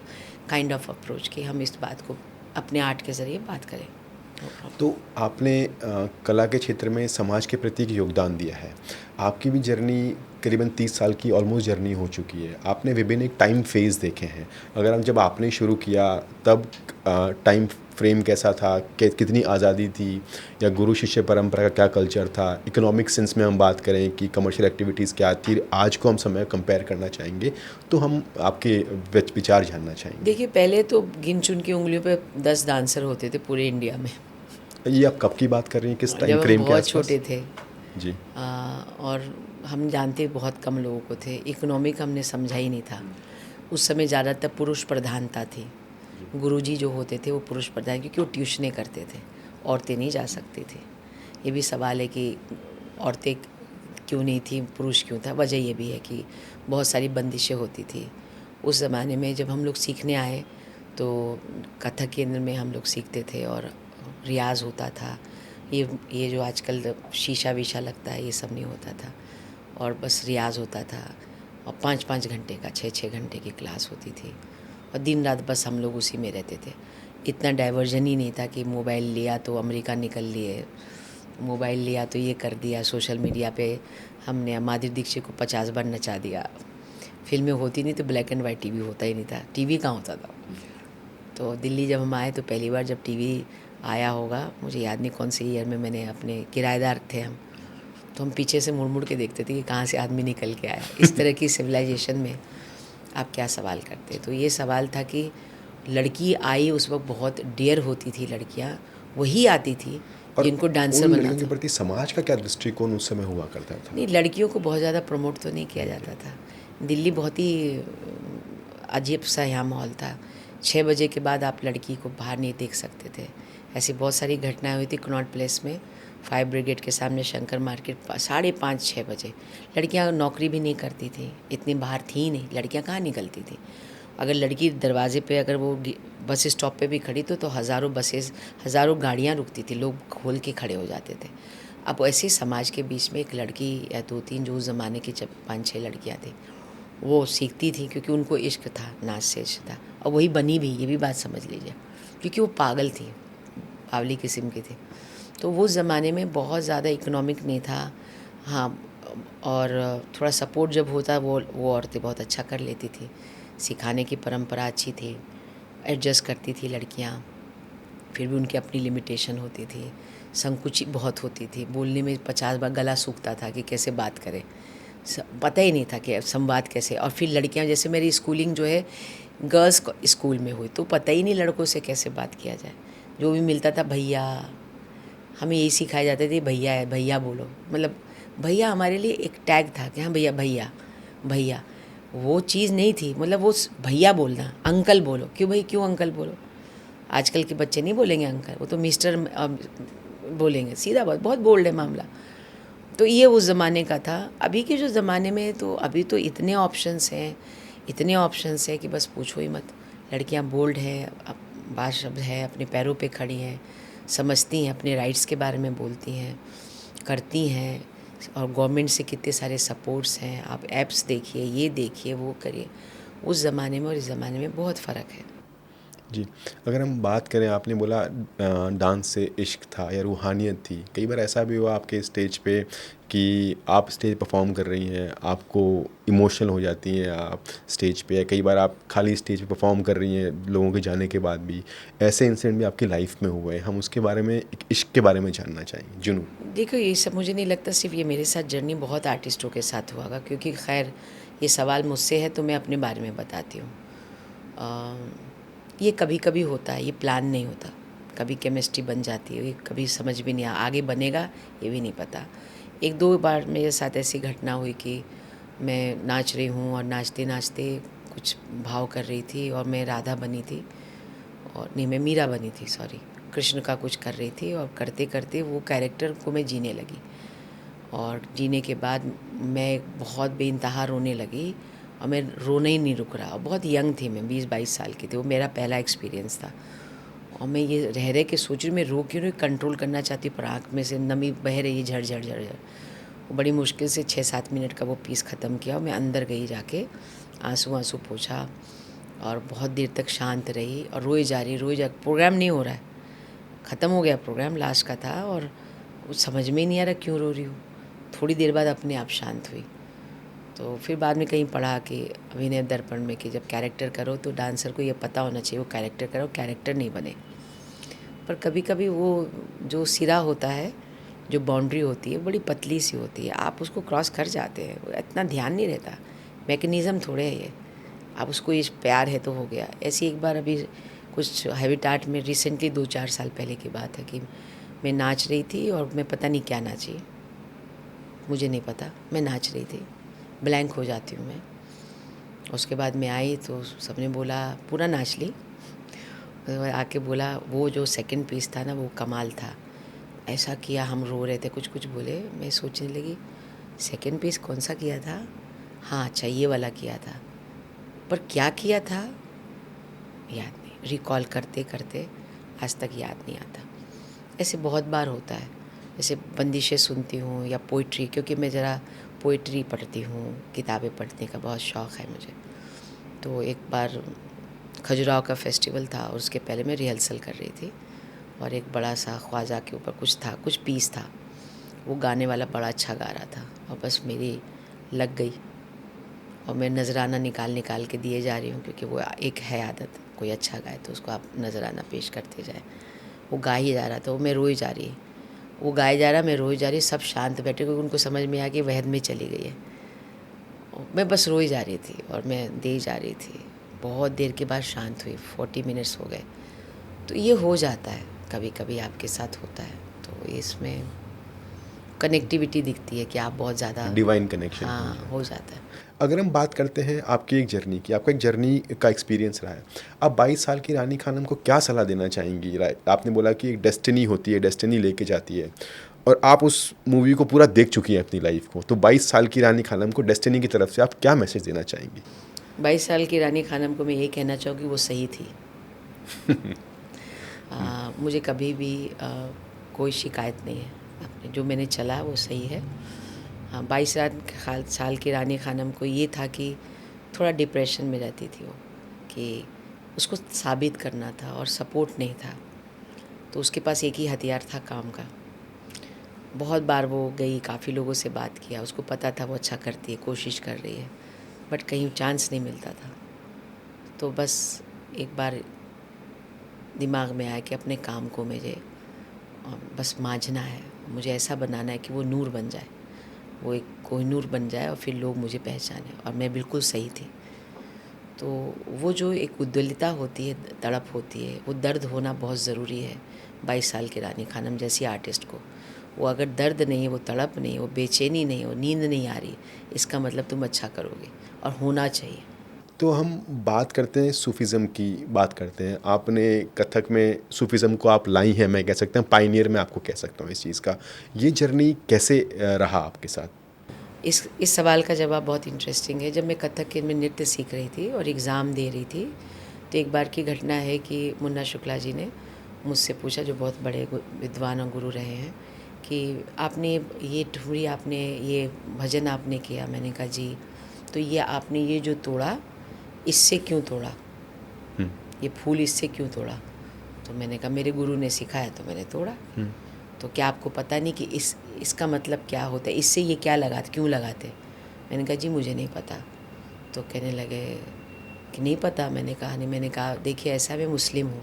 kind of approach कि हम इस बात को अपने आर्ट के ज़रिए बात करें। तो आपने कला के क्षेत्र में समाज के प्रति एक योगदान दिया है। आपकी भी जर्नी करीबन 30 साल की ऑलमोस्ट जर्नी हो चुकी है। आपने विभिन्न एक टाइम फेज़ देखे हैं। अगर हम जब आपने शुरू किया तब टाइम फ्रेम कैसा था, कितनी आज़ादी थी, या गुरु शिष्य परंपरा का क्या कल्चर था, इकोनॉमिक सेंस में हम बात करें कि कमर्शियल एक्टिविटीज़ क्या थी, आज को हम समय कंपेयर करना चाहेंगे तो हम आपके विचार जानना चाहेंगे। देखिए, पहले तो गिन चुन की उंगलियों पे 10 डांसर होते थे पूरे इंडिया में। ये आप कब की बात कर रही हैं, किस टाइम जब हम फ्रेम के बहुत आसपास? छोटे थे। जी। और हम जानते बहुत कम लोगों को थे। इकोनॉमिक हमने समझा ही नहीं था। उस समय ज़्यादातर पुरुष प्रधानता थी। गुरुजी जो होते थे वो पुरुष प्रधान, क्योंकि वो ट्यूशनें करते थे, औरतें नहीं जा सकती थी। ये भी सवाल है कि औरतें क्यों नहीं थी, पुरुष क्यों था। वजह ये भी है कि बहुत सारी बंदिशें होती थी उस ज़माने में। जब हम लोग सीखने आए तो कथक केंद्र में हम लोग सीखते थे और रियाज़ होता था। ये जो आजकल शीशा वीशा लगता है, ये सब नहीं होता था और बस रियाज़ होता था। और 5-5 घंटे का, 6-6 घंटे की क्लास होती थी और दिन रात बस हम लोग उसी में रहते थे। इतना डाइवर्जन ही नहीं था कि मोबाइल लिया तो अमेरिका निकल लिए, मोबाइल लिया तो ये कर दिया। सोशल मीडिया पे हमने माधुरी दीक्षित को 50 बार नचा दिया। फिल्में होती नहीं तो ब्लैक एंड वाइट टीवी होता ही नहीं था। टीवी कहाँ होता था। तो दिल्ली जब हम आए तो पहली बार जब टीवी आया होगा, मुझे याद नहीं कौन से ईयर में, मैंने अपने किराएदार थे हम, तो हम पीछे से मुड़ मुड़ के देखते थे कि कहाँ से आदमी निकल के आया। इस तरह की सिविलाइजेशन में आप क्या सवाल करते। तो ये सवाल था कि लड़की आई, उस वक्त बहुत डेयर होती थी लड़कियाँ, वही आती थी जिनको डांसर उन बनना लड़कियों के था। प्रति समाज का क्या दृष्टिकोण उस समय हुआ करता था? नहीं, लड़कियों को बहुत ज़्यादा प्रमोट तो नहीं किया जाता था। दिल्ली बहुत ही अजीब सा यहाँ माहौल था। 6 बजे के बाद आप लड़की को बाहर नहीं देख सकते थे। ऐसी बहुत सारी घटनाएं हुई थी कनॉट प्लेस में, फायर ब्रिगेड के सामने, शंकर मार्केट, 5:30-6 बजे। लड़कियां नौकरी भी नहीं करती थी, इतनी बाहर थी ही नहीं, लड़कियां कहाँ निकलती थी। अगर लड़की दरवाजे पे, अगर वो बस स्टॉप पे भी खड़ी तो हज़ारों बसेस, हज़ारों गाड़ियाँ रुकती थी, लोग खोल के खड़े हो जाते थे। अब ऐसे समाज के बीच में एक लड़की या 2-3, जो उस ज़माने की जब 5-6 लड़कियाँ थी, वो सीखती थी क्योंकि उनको इश्क था, नाच से इश्क था, और वही बनी भी, ये भी बात समझ लीजिए, क्योंकि वो पागल थी, बावली किस्म की थी। तो वो ज़माने में बहुत ज़्यादा इकोनॉमिक नहीं था। हाँ, और थोड़ा सपोर्ट जब होता वो औरतें बहुत अच्छा कर लेती थी। सिखाने की परंपरा अच्छी थी, एडजस्ट करती थी लड़कियाँ, फिर भी उनकी अपनी लिमिटेशन होती थी। संकुची बहुत होती थी, बोलने में 50 बार गला सूखता था कि कैसे बात करें, पता ही नहीं था कि संवाद कैसे। और फिर लड़कियां, जैसे मेरी स्कूलिंग जो है गर्ल्स स्कूल में हुई, तो पता ही नहीं लड़कों से कैसे बात किया जाए। जो भी मिलता था भैया, हमें यही सिखाए जाते थे, भैया है, भैया बोलो। मतलब भैया हमारे लिए एक टैग था कि हाँ भैया, भैया भैया, वो चीज़ नहीं थी। मतलब वो भैया बोलना, अंकल बोलो, क्यों भाई, क्यों अंकल बोलो। आजकल के बच्चे नहीं बोलेंगे अंकल, वो तो मिस्टर बोलेंगे, सीधा बात, बहुत बोल्ड है मामला। तो ये उस ज़माने का था। अभी के जो ज़माने में, तो अभी तो इतने ऑप्शंस हैं, इतने ऑप्शंस हैं कि बस पूछो ही मत। लड़कियां बोल्ड हैं, बाशब्द है, अपने पैरों पे खड़ी हैं, समझती हैं, अपने राइट्स के बारे में बोलती हैं, करती हैं, और गवर्नमेंट से कितने सारे सपोर्ट्स हैं। आप ऐप्स देखिए, ये देखिए, वो करिए। उस ज़माने में और इस ज़माने में बहुत फ़र्क है। जी, अगर हम बात करें, आपने बोला डांस से इश्क था या रूहानियत थी। कई बार ऐसा भी हुआ आपके स्टेज पे कि आप स्टेज परफॉर्म कर रही हैं, आपको इमोशनल हो जाती हैं आप स्टेज पे, या कई बार आप खाली स्टेज पे परफॉर्म कर रही हैं लोगों के जाने के बाद भी, ऐसे इंसिडेंट भी आपकी लाइफ में हुए हैं। हम उसके बारे में, एक इश्क के बारे में जानना चाहेंगे। जुनू। देखो, ये सब मुझे नहीं लगता सिर्फ ये मेरे साथ जर्नी बहुत आर्टिस्टों के साथ हुआ होगा, क्योंकि खैर ये सवाल मुझसे है तो मैं अपने बारे में बताती हूँ। ये कभी कभी होता है, ये प्लान नहीं होता। कभी केमिस्ट्री बन जाती है, ये कभी समझ भी नहीं आगे बनेगा ये भी नहीं पता। एक दो बार मेरे साथ ऐसी घटना हुई कि मैं नाच रही हूँ और नाचते नाचते कुछ भाव कर रही थी, और मैं राधा बनी थी, और नहीं, मैं मीरा बनी थी, सॉरी, कृष्ण का कुछ कर रही थी, और करते करते वो कैरेक्टर को मैं जीने लगी। और जीने के बाद मैं बहुत बेइंतहा रोने लगी, और मैं रोना ही नहीं रुक रहा। और बहुत यंग थी मैं, 20-22 साल की थी। वो मेरा पहला एक्सपीरियंस था, और मैं ये रह रह के सोच रही हूँ मैं रो क्यों नहीं, कंट्रोल करना चाहती हूँ, पर आँख में से नमी बह रही है, झड़ झड़ झड़ झड़। वो बड़ी मुश्किल से 6-7 मिनट का वो पीस ख़त्म किया, और मैं अंदर गई, जाके आंसू आंसू पोंछा, और बहुत देर तक शांत रही, और रोई जा रही, रोई जा। प्रोग्राम नहीं हो रहा है, ख़त्म हो गया प्रोग्राम, लास्ट का था, और कुछ समझ में ही नहीं आ रहा क्यों रो रही हूँ। थोड़ी देर बाद अपने आप शांत हुई। तो फिर बाद में कहीं पढ़ा कि अभिनय दर्पण में कि जब कैरेक्टर करो तो डांसर को ये पता होना चाहिए वो कैरेक्टर करो, कैरेक्टर नहीं बने। पर कभी कभी वो जो सिरा होता है, जो बाउंड्री होती है, बड़ी पतली सी होती है, आप उसको क्रॉस कर जाते हैं, वो इतना ध्यान नहीं रहता। मैकेनिज़्म थोड़े है ये, आप उसको, ये प्यार है तो हो गया। ऐसी एक बार अभी कुछ हैबिटाट में रिसेंटली 2-4 साल पहले की बात है कि मैं नाच रही थी, और मैं पता नहीं क्या नाची, मुझे नहीं पता, मैं नाच रही थी, ब्लैंक हो जाती हूँ मैं। उसके बाद मैं आई तो सबने बोला पूरा नाच ली, आके बोला वो जो सेकंड पीस था ना वो कमाल था, ऐसा किया, हम रो रहे थे, कुछ कुछ बोले। मैं सोचने लगी सेकंड पीस कौन सा किया था, हाँ अच्छा ये वाला किया था, पर क्या किया था याद नहीं, रिकॉल करते करते आज तक याद नहीं आता। ऐसे बहुत बार होता है। जैसे बंदिशें सुनती हूँ या पोइट्री, क्योंकि मैं ज़रा पोइट्री पढ़ती हूँ, किताबें पढ़ने का बहुत शौक़ है मुझे। तो एक बार खजुराहो का फेस्टिवल था, और उसके पहले मैं रिहर्सल कर रही थी, और एक बड़ा सा ख्वाजा के ऊपर कुछ था, कुछ पीस था, वो गाने वाला बड़ा अच्छा गा रहा था, और बस मेरी लग गई, और मैं नजराना निकाल निकाल के दिए जा रही हूँ, क्योंकि वो एक है आदत, कोई अच्छा गाए तो उसको आप नजराना पेश करते जाए। वो गा ही जा रहा था, वो मैं रोई जा रही, वो गाए जा रहा, मैं रोई जा रही, सब शांत बैठे, क्योंकि उनको समझ में आ कि वहद में चली गई है। मैं बस रोई जा रही थी, और मैं दे जा रही थी। बहुत देर के बाद शांत हुई, 40 मिनट्स हो गए। तो ये हो जाता है, कभी कभी आपके साथ होता है, तो इसमें कनेक्टिविटी दिखती है कि आप बहुत ज़्यादा, डिवाइन कनेक्शन हाँ, हो जाता है। अगर हम बात करते हैं आपकी एक जर्नी की, आपका एक जर्नी का एक्सपीरियंस रहा है, आप 22 साल की रानी खानम को क्या सलाह देना चाहेंगी? आपने बोला कि एक डेस्टिनी होती है, डेस्टिनी लेके जाती है, और आप उस मूवी को पूरा देख चुकी हैं अपनी लाइफ को, तो 22 साल की रानी खानम को डेस्टिनी की तरफ से आप क्या मैसेज देना चाहेंगी? 22 साल की रानी खानम को मैं ये कहना चाहूँगी वो सही थी। मुझे कभी भी कोई शिकायत नहीं है, अपने जो मैंने चला वो सही है। हाँ, 22 साल की रानी खानम को ये था कि थोड़ा डिप्रेशन में रहती थी वो, कि उसको साबित करना था और सपोर्ट नहीं था, तो उसके पास एक ही हथियार था, काम का। बहुत बार वो गई, काफ़ी लोगों से बात किया, उसको पता था वो अच्छा करती है, कोशिश कर रही है, बट कहीं चांस नहीं मिलता था। तो बस एक बार दिमाग में आया कि अपने काम को मुझे बस मांझना है, मुझे ऐसा बनाना है कि वो नूर बन जाए, वो एक कोहिनूर बन जाए, और फिर लोग मुझे पहचाने। और मैं बिल्कुल सही थी। तो वो जो एक उद्वेलिता होती है, तड़प होती है, वो दर्द होना बहुत ज़रूरी है 22 साल की रानी खानम जैसी आर्टिस्ट को। वो अगर दर्द नहीं है, वो तड़प नहीं है, वो बेचैनी नहीं है, वो नींद नहीं आ रही, इसका मतलब तुम अच्छा करोगे, और होना चाहिए। तो हम बात करते हैं सूफिज़म की, बात करते हैं, आपने कथक में सूफिज़म को आप लाई हैं, मैं कह सकता हूँ पायनियर में आपको कह सकता हूँ इस चीज़ का। ये जर्नी कैसे रहा आपके साथ? इस सवाल का जवाब बहुत इंटरेस्टिंग है। जब मैं कथक के में नृत्य सीख रही थी और एग्ज़ाम दे रही थी, तो एक बार की घटना है कि मुन्ना शुक्ला जी ने मुझसे पूछा, जो बहुत बड़े विद्वान और गुरु रहे हैं, कि आपने ये ठुमरी, आपने ये भजन आपने किया। मैंने कहा जी। तो ये आपने ये जो तोड़ा, इससे क्यों तोड़ा, ये फूल इससे क्यों तोड़ा? तो मैंने कहा मेरे गुरु ने सिखाया तो मैंने तोड़ा। तो क्या आपको पता नहीं कि इसका मतलब क्या होता है, इससे ये क्या लगाते, क्यों लगाते? मैंने कहा जी मुझे नहीं पता। तो कहने लगे कि नहीं पता। मैंने कहा नहीं। मैंने कहा देखिए ऐसा, मैं मुस्लिम हूँ,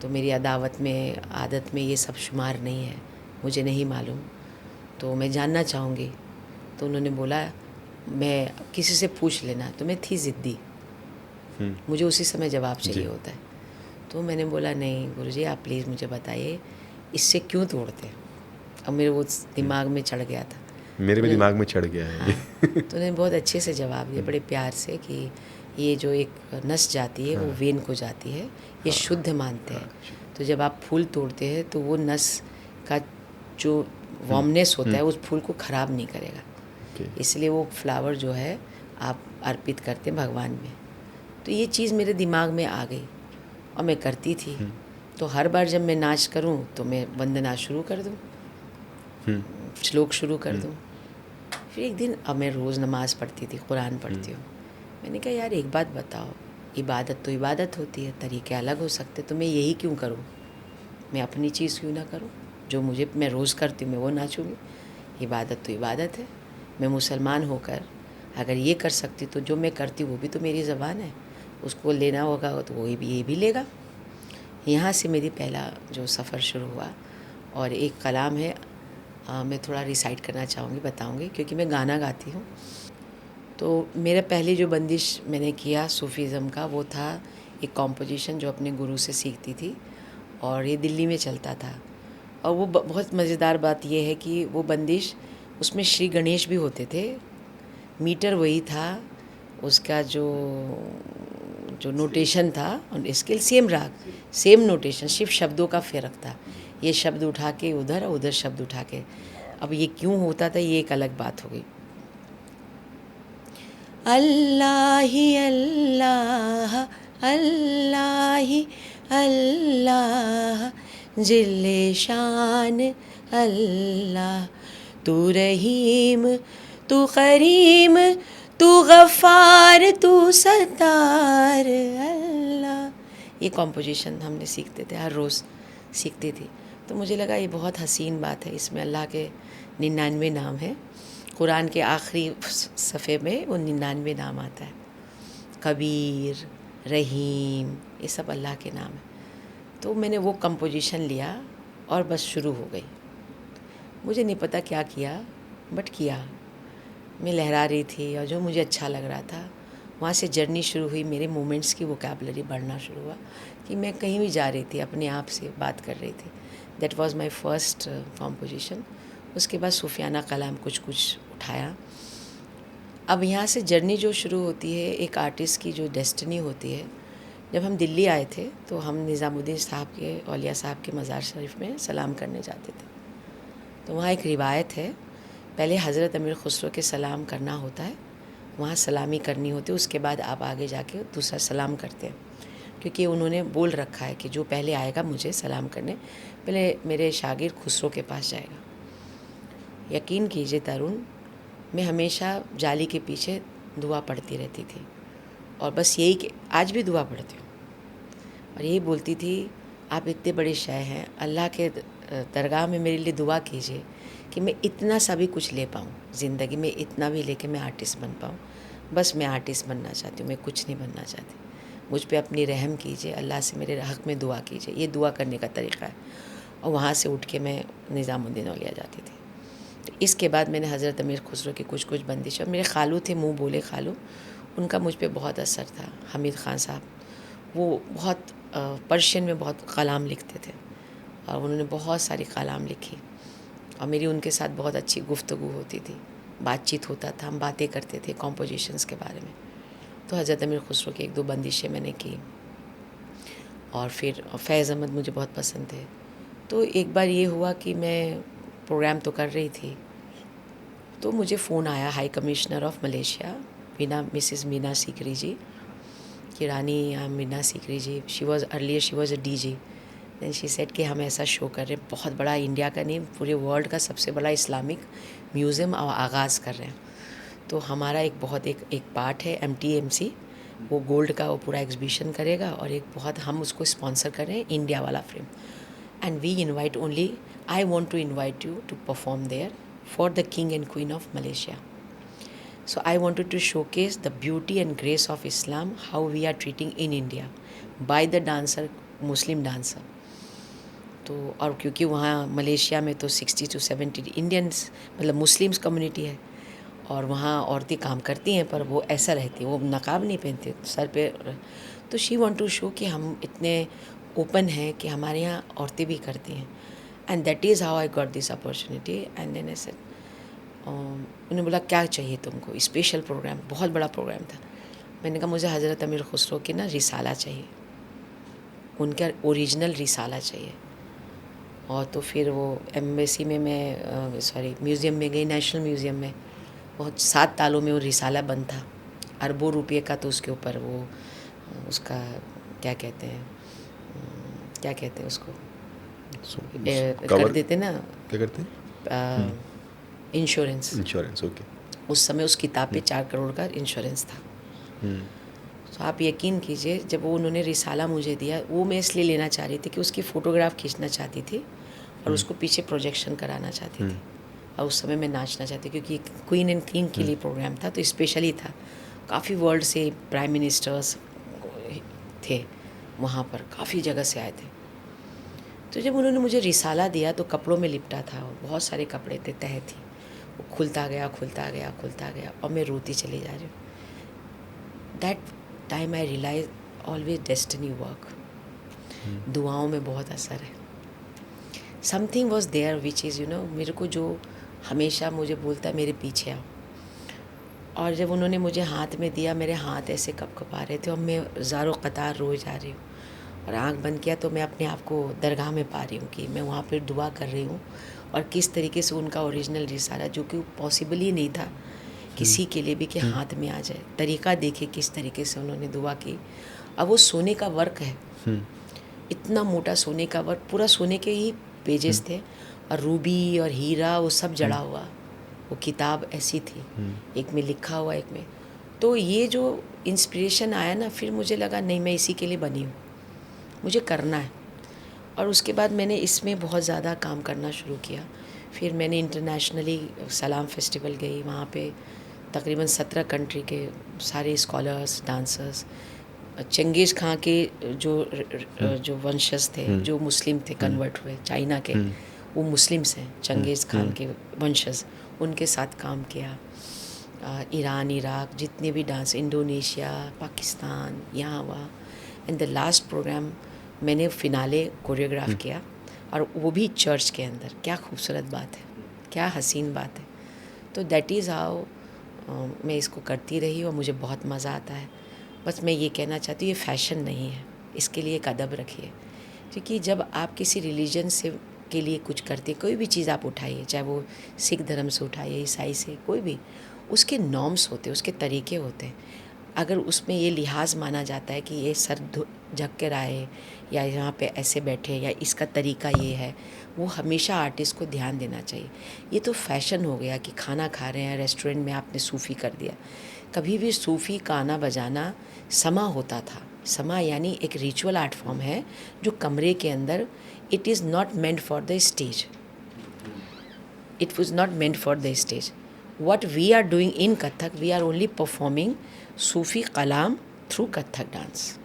तो मेरी अदावत में, आदत में ये सब शुमार नहीं है, मुझे नहीं मालूम, तो मैं जानना चाहूँगी। तो उन्होंने बोला मैं किसी से पूछ लेना। तो मैं थी ज़िद्दी, मुझे उसी समय जवाब चाहिए होता है। तो मैंने बोला नहीं गुरुजी, आप प्लीज़ मुझे बताइए इससे क्यों तोड़ते? अब मेरे वो दिमाग में चढ़ गया था। मेरे भी दिमाग में चढ़ गया है। हाँ, तो उन्होंने बहुत अच्छे से जवाब दिया, बड़े प्यार से, कि ये जो एक नस जाती है वो वेन को जाती है, ये शुद्ध मानते हैं। तो जब आप फूल तोड़ते हैं तो वो नस का जो वार्मनेस होता है उस फूल को ख़राब नहीं करेगा, इसलिए वो फ्लावर जो है आप अर्पित करते हैं भगवान में। तो ये चीज़ मेरे दिमाग में आ गई और मैं करती थी। तो हर बार जब मैं नाच करूं तो मैं वंदना शुरू कर दूं, श्लोक शुरू कर दूं। फिर एक दिन, अब मैं रोज़ नमाज़ पढ़ती थी, कुरान पढ़ती हूँ। मैंने कहा यार एक बात बताओ, इबादत तो इबादत होती है, तरीके अलग हो सकते, तो मैं यही क्यों करूँ? मैं अपनी चीज़ क्यों ना करूँ? जो मैं रोज़ करती हूँ मैं वो नाचूँगी। इबादत तो इबादत है। मैं मुसलमान होकर अगर ये कर सकती तो जो मैं करती वो भी तो मेरी ज़बान है, उसको लेना होगा तो वो ये भी लेगा। यहाँ से मेरी पहला जो सफ़र शुरू हुआ। और एक कलाम है, मैं थोड़ा रिसाइट करना चाहूँगी, बताऊँगी, क्योंकि मैं गाना गाती हूँ। तो मेरा पहले जो बंदिश मैंने किया सूफ़ीज़म का, वो था एक कॉम्पोजिशन जो अपने गुरु से सीखती थी, और ये दिल्ली में चलता था। और वो बहुत मज़ेदार बात ये है कि वो बंदिश, उसमें श्री गणेश भी होते थे, मीटर वही था, उसका जो जो नोटेशन था और स्केल सेम राग, सेम नोटेशन, सिर्फ शब्दों का फ़र्क था। ये शब्द उठा के उधर और उधर शब्द उठा के। अब ये क्यों होता था ये एक अलग बात हो गई। अल्लाह ही अल्लाह, अल्लाह ही अल्लाह, जिल्ले शान अल्लाह, तू रहीम, तू करीम, तू गफ़ार, तू सत्तार अल्लाह। ये कॉम्पोजिशन हमने सीखते थे, हर रोज़ सीखती थी। तो मुझे लगा ये बहुत हसीन बात है, इसमें अल्लाह के 99 नाम हैं। कुरान के आखिरी सफ़े में वो 99 नाम आता है, कबीर, रहीम, ये सब अल्लाह के नाम हैं। तो मैंने वो कंपोजिशन लिया और बस शुरू हो गई। मुझे नहीं पता क्या किया, बट किया। मैं लहरा रही थी और जो मुझे अच्छा लग रहा था, वहाँ से जर्नी शुरू हुई। मेरे मोमेंट्स की वोकैबुलरी बढ़ना शुरू हुआ कि मैं कहीं भी जा रही थी अपने आप से बात कर रही थी। That was my first composition. उसके बाद सूफियाना कलाम कुछ कुछ उठाया। अब यहाँ से जर्नी जो शुरू होती है, एक आर्टिस्ट की जो डेस्टिनी होती है। जब हम दिल्ली आए थे तो हम निज़ामुद्दीन साहब के, औलिया साहब के मज़ार शरीफ में सलाम करने जाते थे। तो वहाँ एक रिवायत है, पहले हज़रत अमीर खुसरो के सलाम करना होता है, वहाँ सलामी करनी होती है, उसके बाद आप आगे जाके दूसरा सलाम करते हैं, क्योंकि उन्होंने बोल रखा है कि जो पहले आएगा मुझे सलाम करने, पहले मेरे शागिर खुसरो के पास जाएगा। यकीन कीजिए तरुण, मैं हमेशा जाली के पीछे दुआ पढ़ती रहती थी, और बस यही कि आज भी दुआ पढ़ती हूँ, और यही बोलती थी आप इतने बड़े शायर हैं, अल्लाह के दरगाह में मेरे लिए दुआ कीजिए कि मैं इतना सा भी कुछ ले पाऊँ ज़िंदगी में, इतना भी लेके मैं आर्टिस्ट बन पाऊँ। बस मैं आर्टिस्ट बनना चाहती हूँ, मैं कुछ नहीं बनना चाहती। मुझ पे अपनी रहम कीजिए, अल्लाह से मेरे हक़ में दुआ कीजिए, ये दुआ करने का तरीक़ा है। और वहाँ से उठ के मैं निज़ामुद्दीन औलिया जाती थी। तो इसके बाद मैंने हज़रत अमीर खुसरो की कुछ कुछ बंदिश, और मेरे खालू थे, मुँह बोले खालू, उनका मुझ पे बहुत असर था। हमीद ख़ान साहब, वो बहुत पर्शियन में बहुत कलाम लिखते थे, और उन्होंने बहुत सारी कलाम लिखी, और मेरी उनके साथ बहुत अच्छी गुफ्तगू होती थी, बातचीत होता था, हम बातें करते थे कॉम्पोजिशंस के बारे में। तो हज़रत अमीर खुसरो की एक दो बंदिशें मैंने की, और फिर फैज़ अहमद मुझे बहुत पसंद थे। तो एक बार ये हुआ कि मैं प्रोग्राम तो कर रही थी, तो मुझे फ़ोन आया high commissioner of Malaysia Mrs Meena Sikri ji, कि Rani Meena Sikri ji, she was a DG, then she said कि हम ऐसा शो कर रहे हैं, बहुत बड़ा, इंडिया का नहीं पूरे वर्ल्ड का सबसे बड़ा इस्लामिक म्यूज़ियम आगाज़ कर रहे हैं, तो हमारा एक पार्ट है MTMC, वो गोल्ड का वो पूरा एग्जीबिशन करेगा, और एक बहुत हम उसको स्पॉन्सर कर रहे हैं, इंडिया वाला film, and we invite only, I want to invite you to perform there for the king and queen of Malaysia. So I wanted to showcase the beauty and grace of Islam, how we are treating in India by the dancer, Muslim dancer. तो और क्योंकि वहाँ Malaysia में तो 60 to 70 Indians मतलब Muslims community है, और वहाँ औरतें काम करती हैं, पर वो ऐसा रहती है, वो नकाब नहीं पहनते सर पे. तो शी वांट टू शो कि हम इतने ओपन हैं कि हमारे यहाँ औरतें भी करती हैं, and that is how I got this opportunity. And then I said, उन्होंने बोला क्या चाहिए तुमको, स्पेशल प्रोग्राम, बहुत बड़ा प्रोग्राम था. मैंने कहा मुझे हज़रत अमीर खुसरो की ना रिसाला चाहिए, उनका ओरिजिनल रिसाला चाहिए. और तो फिर वो एम्बेसी में मैं म्यूज़ियम में गई, नेशनल म्यूज़ियम में, बहुत 7 तालों में वो रिसाला बंद था, अरबों रुपये का. तो उसके ऊपर वो उसका क्या कहते हैं उसको कर देते ना, क्या करते हैं, इंश्योरेंस. ओके. उस समय उस किताब पे 4 करोड़ का इंश्योरेंस था. तो आप यकीन कीजिए, जब वो उन्होंने रिसाला मुझे दिया, वो मैं इसलिए लेना चाह रही थी कि उसकी फ़ोटोग्राफ खींचना चाहती थी, और उसको पीछे प्रोजेक्शन कराना चाहती थी, और उस समय मैं नाचना चाहती, क्योंकि क्वीन एंड किंग के लिए प्रोग्राम था, तो स्पेशली था. काफ़ी वर्ल्ड से प्राइम मिनिस्टर्स थे वहाँ पर, काफ़ी जगह से आए थे. तो जब उन्होंने मुझे रिसाला दिया तो कपड़ों में लिपटा था, बहुत सारे कपड़े थे, तह थी, वो खुलता गया, और मैं रोती चली जा रही हूँ. That time I realize always destiny work. दुआओं में बहुत असर है. Something was there which is मेरे को जो हमेशा मुझे बोलता है मेरे पीछे आओ. और जब उन्होंने मुझे हाथ में दिया, मेरे हाथ ऐसे कपकपा रहे थे, और मैं ज़ारो कतार रोए जा रही हूँ, और आँख बंद किया तो मैं अपने आप को दरगाह में पा रही हूँ कि मैं वहाँ पर दुआ कर रही हूँ, और किस तरीके से उनका ओरिजिनल रिसाला, जो कि पॉसिबल ही नहीं था किसी के लिए भी कि हाथ में आ जाए, तरीका देखे किस तरीके से उन्होंने दुआ की. अब वो सोने का वर्क है, इतना मोटा सोने का वर्क, पूरा सोने के ही पेजेस थे, और रूबी और हीरा वो सब जड़ा हुआ. वो किताब ऐसी थी, एक में लिखा हुआ, एक में. तो ये जो इंस्पिरेशन आया ना, फिर मुझे लगा नहीं, मैं इसी के लिए बनी हूँ, मुझे करना है. और उसके बाद मैंने इसमें बहुत ज़्यादा काम करना शुरू किया. फिर मैंने इंटरनेशनली सलाम फेस्टिवल गई, वहाँ पे तकरीबन 17 कंट्री के सारे स्कॉलर्स, डांसर्स, चंगेज़ खां के जो वंशज थे, जो मुस्लिम थे, कन्वर्ट हुए चाइना के, वो मुस्लिम्स हैं, चंगेज़ खान के वंशज, उनके साथ काम किया. ईरान, इराक, जितने भी डांस, इंडोनेशिया, पाकिस्तान, यहाँ वहाँ. एंड द लास्ट प्रोग्राम मैंने फ़िनाले कोरियोग्राफ किया, और वो भी चर्च के अंदर. क्या खूबसूरत बात है, क्या हसीन बात है. तो दैट इज़ हाउ मैं इसको करती रही, और मुझे बहुत मज़ा आता है. बस मैं ये कहना चाहती हूँ, ये फ़ैशन नहीं है, इसके लिए एक अदब रखिए. क्योंकि जब आप किसी रिलीजन से के लिए कुछ करते, कोई भी चीज़ आप उठाइए, चाहे वो सिख धर्म से उठाइए, ईसाई से, कोई भी, उसके नॉर्म्स होते हैं, उसके तरीके होते हैं. अगर उसमें ये लिहाज माना जाता है कि ये सर झुक कर आए, या यहाँ पे ऐसे बैठे, या इसका तरीका ये है, वो हमेशा आर्टिस्ट को ध्यान देना चाहिए. ये तो फैशन हो गया कि खाना खा रहे हैं रेस्टोरेंट में, आपने सूफ़ी कर दिया. कभी भी सूफ़ी गाना बजाना समा होता था. समा यानी एक रिचुअल आर्ट फॉर्म है, जो कमरे के अंदर, it is not meant for the stage, it was not meant for the stage. what we are doing in Kathak, we are only performing Sufi kalam through Kathak dance.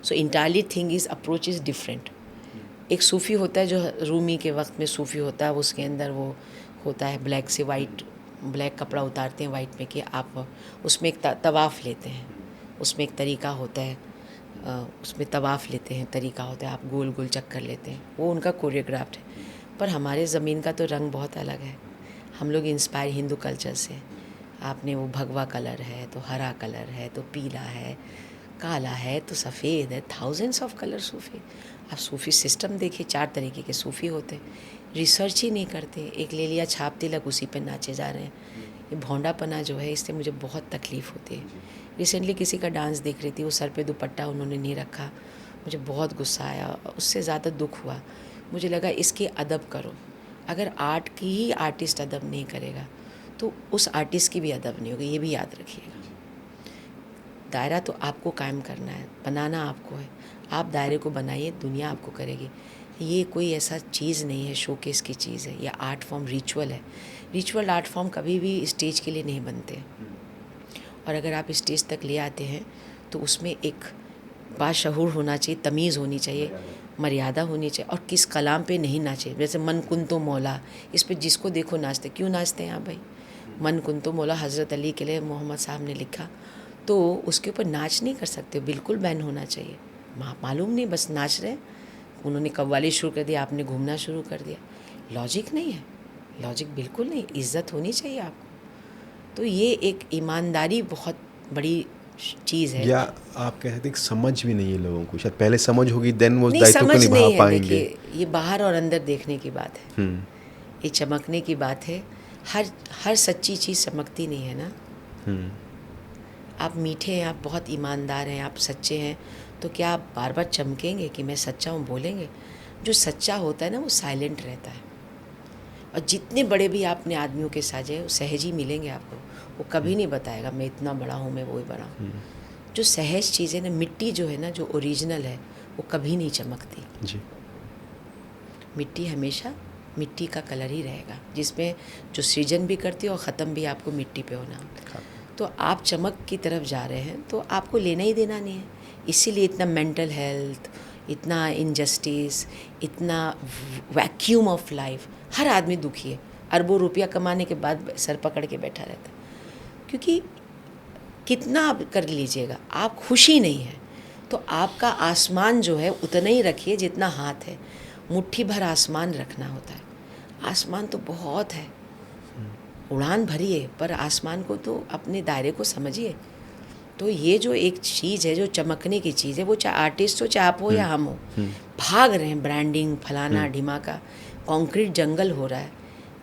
So entirely thing is approach is different. एक सूफ़ी होता है जो रूमी के वक्त में सूफ़ी होता है, उसके अंदर वो होता है ब्लैक से वाइट, ब्लैक कपड़ा उतारते हैं वाइट में, कि आप उसमें एक तवाफ़ लेते हैं, उसमें एक तरीका होता है, उसमें तवाफ़ लेते हैं, तरीका होता है, आप गोल गोल चक्कर लेते हैं, वो उनका कोरियोग्राफ्ड है. पर हमारे ज़मीन का तो रंग बहुत अलग है. हम लोग इंस्पायर हिंदू कल्चर से. आपने वो भगवा कलर है, तो हरा कलर है, तो पीला है, काला है, तो सफ़ेद है, थाउजेंड्स ऑफ कलर सूफ़ी. आप सूफ़ी सिस्टम देखिए, 4 तरीके के सूफ़ी होते हैं. रिसर्च ही नहीं करते, एक ले लिया छाप तिलक, उसी पे नाचे जा रहे हैं. ये भौंडापना जो है, इससे मुझे बहुत तकलीफ़ होती है. रिसेंटली किसी का डांस देख रही थी, वो सर पे दुपट्टा उन्होंने नहीं रखा, मुझे बहुत गुस्सा आया, उससे ज़्यादा दुख हुआ। मुझे लगा इसकी अदब करो। अगर आर्ट की ही आर्टिस्ट अदब नहीं करेगा तो उस आर्टिस्ट की भी अदब नहीं होगी, ये भी याद रखिएगा। दायरा तो आपको कायम करना है, बनाना आपको है। आप दायरे को बनाइए, दुनिया आपको करेगी। ये कोई ऐसा चीज़ नहीं है, शोकेस की चीज़ है। यह आर्ट फॉर्म रिचुअल है। रिचुअल आर्ट फॉर्म कभी भी स्टेज के लिए नहीं बनते, और अगर आप स्टेज तक ले आते हैं तो उसमें एक बाशऊर होना चाहिए, तमीज़ होनी चाहिए, मर्यादा होनी चाहिए, और किस कलाम पे नहीं नाचे। जैसे मन कुन तो मौला, इस पे जिसको देखो नाचते। क्यों नाचते हैं आप भाई? मन कुन तो मौला हज़रत अली के लिए मोहम्मद साहब ने लिखा, तो उसके ऊपर नाच नहीं कर सकते, बिल्कुल बैन होना चाहिए। मालूम नहीं, बस नाच रहे हैं। उन्होंने कव्वाली शुरू कर दिया, आपने घूमना शुरू कर दिया। लॉजिक नहीं है, लॉजिक बिल्कुल नहीं। इज़्ज़त होनी चाहिए आपको। तो ये एक ईमानदारी बहुत बड़ी चीज़ है। या आप कह सकते हैं कि समझ भी नहीं है लोगों को, शायद पहले समझ होगी देन वो उस नहीं, दायित्व को समझ निभा नहीं है। पाएंगे। देखिए, ये बाहर और अंदर देखने की बात है, ये चमकने की बात है। हर सच्ची चीज़ चमकती नहीं है ना। आप मीठे हैं, आप बहुत ईमानदार हैं, आप सच्चे हैं, तो क्या आप बार बार चमकेंगे कि मैं सच्चा हूँ बोलेंगे? जो सच्चा होता है ना, वो साइलेंट रहता है। और जितने बड़े भी आपने आदमियों के साजे, वो सहज ही मिलेंगे आपको। वो कभी नहीं बताएगा मैं इतना बड़ा हूँ, मैं वो बड़ा हूँ। जो सहज चीज़ें ना, मिट्टी जो है ना, जो ओरिजिनल है, वो कभी नहीं चमकती। जी। मिट्टी हमेशा मिट्टी का कलर ही रहेगा, जिसमें जो सृजन भी करती है और ख़त्म भी आपको मिट्टी पे होना। तो आप चमक की तरफ जा रहे हैं तो आपको लेना ही देना नहीं है। इसीलिए इतना मेंटल हेल्थ, इतना इनजस्टिस, इतना वैक्यूम ऑफ लाइफ। हर आदमी दुखी है, अरबों रुपया कमाने के बाद सर पकड़ के बैठा रहता है। क्योंकि कितना आप कर लीजिएगा, आप खुशी नहीं है। तो आपका आसमान जो है उतना ही रखिए जितना हाथ है। मुट्ठी भर आसमान रखना होता है। आसमान तो बहुत है, उड़ान भरिए, पर आसमान को तो अपने दायरे को समझिए। तो ये जो एक चीज़ है, जो चमकने की चीज़ है, वो चाहे आर्टिस्ट हो, चाहे आप हो या हम हो, भाग रहे हैं ब्रांडिंग फलाना ढिमाका। कंक्रीट जंगल हो रहा है।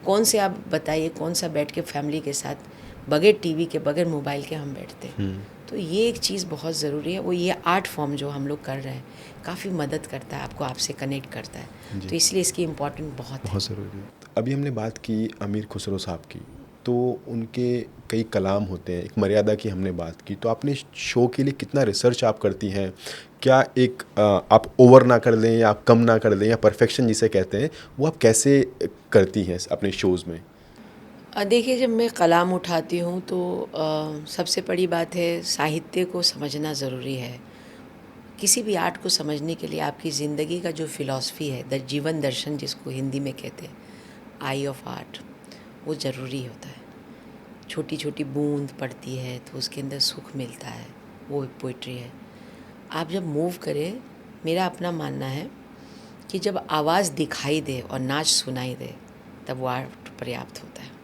कौन से आप बताइए, कौन सा बैठ के फैमिली के साथ बगैर टीवी के, बगैर मोबाइल के हम बैठते हैं? तो ये एक चीज़ बहुत ज़रूरी है। वो ये आर्ट फॉर्म जो हम लोग कर रहे हैं काफ़ी मदद करता है, आपको आपसे कनेक्ट करता है। तो इसलिए इसकी इम्पोर्टेंट बहुत है। बहुत ज़रूरी है। अभी हमने बात की अमीर खुसरो साहब की, तो उनके कई कलाम होते हैं, एक मर्यादा की हमने बात की। तो आपने शो के लिए कितना रिसर्च आप करती हैं? क्या एक आप ओवर ना कर दें या आप कम ना कर दें, या परफेक्शन जिसे कहते हैं, वो आप कैसे करती हैं अपने शोज़ में? देखिए, जब मैं कलाम उठाती हूँ तो सबसे बड़ी बात है, साहित्य को समझना ज़रूरी है। किसी भी आर्ट को समझने के लिए आपकी ज़िंदगी का जो फ़िलॉसफ़ी है, जीवन दर्शन जिसको हिंदी में कहते हैं, आई ऑफ आर्ट, वो ज़रूरी होता है। छोटी छोटी बूंद पड़ती है तो उसके अंदर सुख मिलता है, वो एक पोइट्री है। आप जब मूव करें, मेरा अपना मानना है कि जब आवाज़ दिखाई दे और नाच सुनाई दे, तब वो आर्ट पर्याप्त होता है।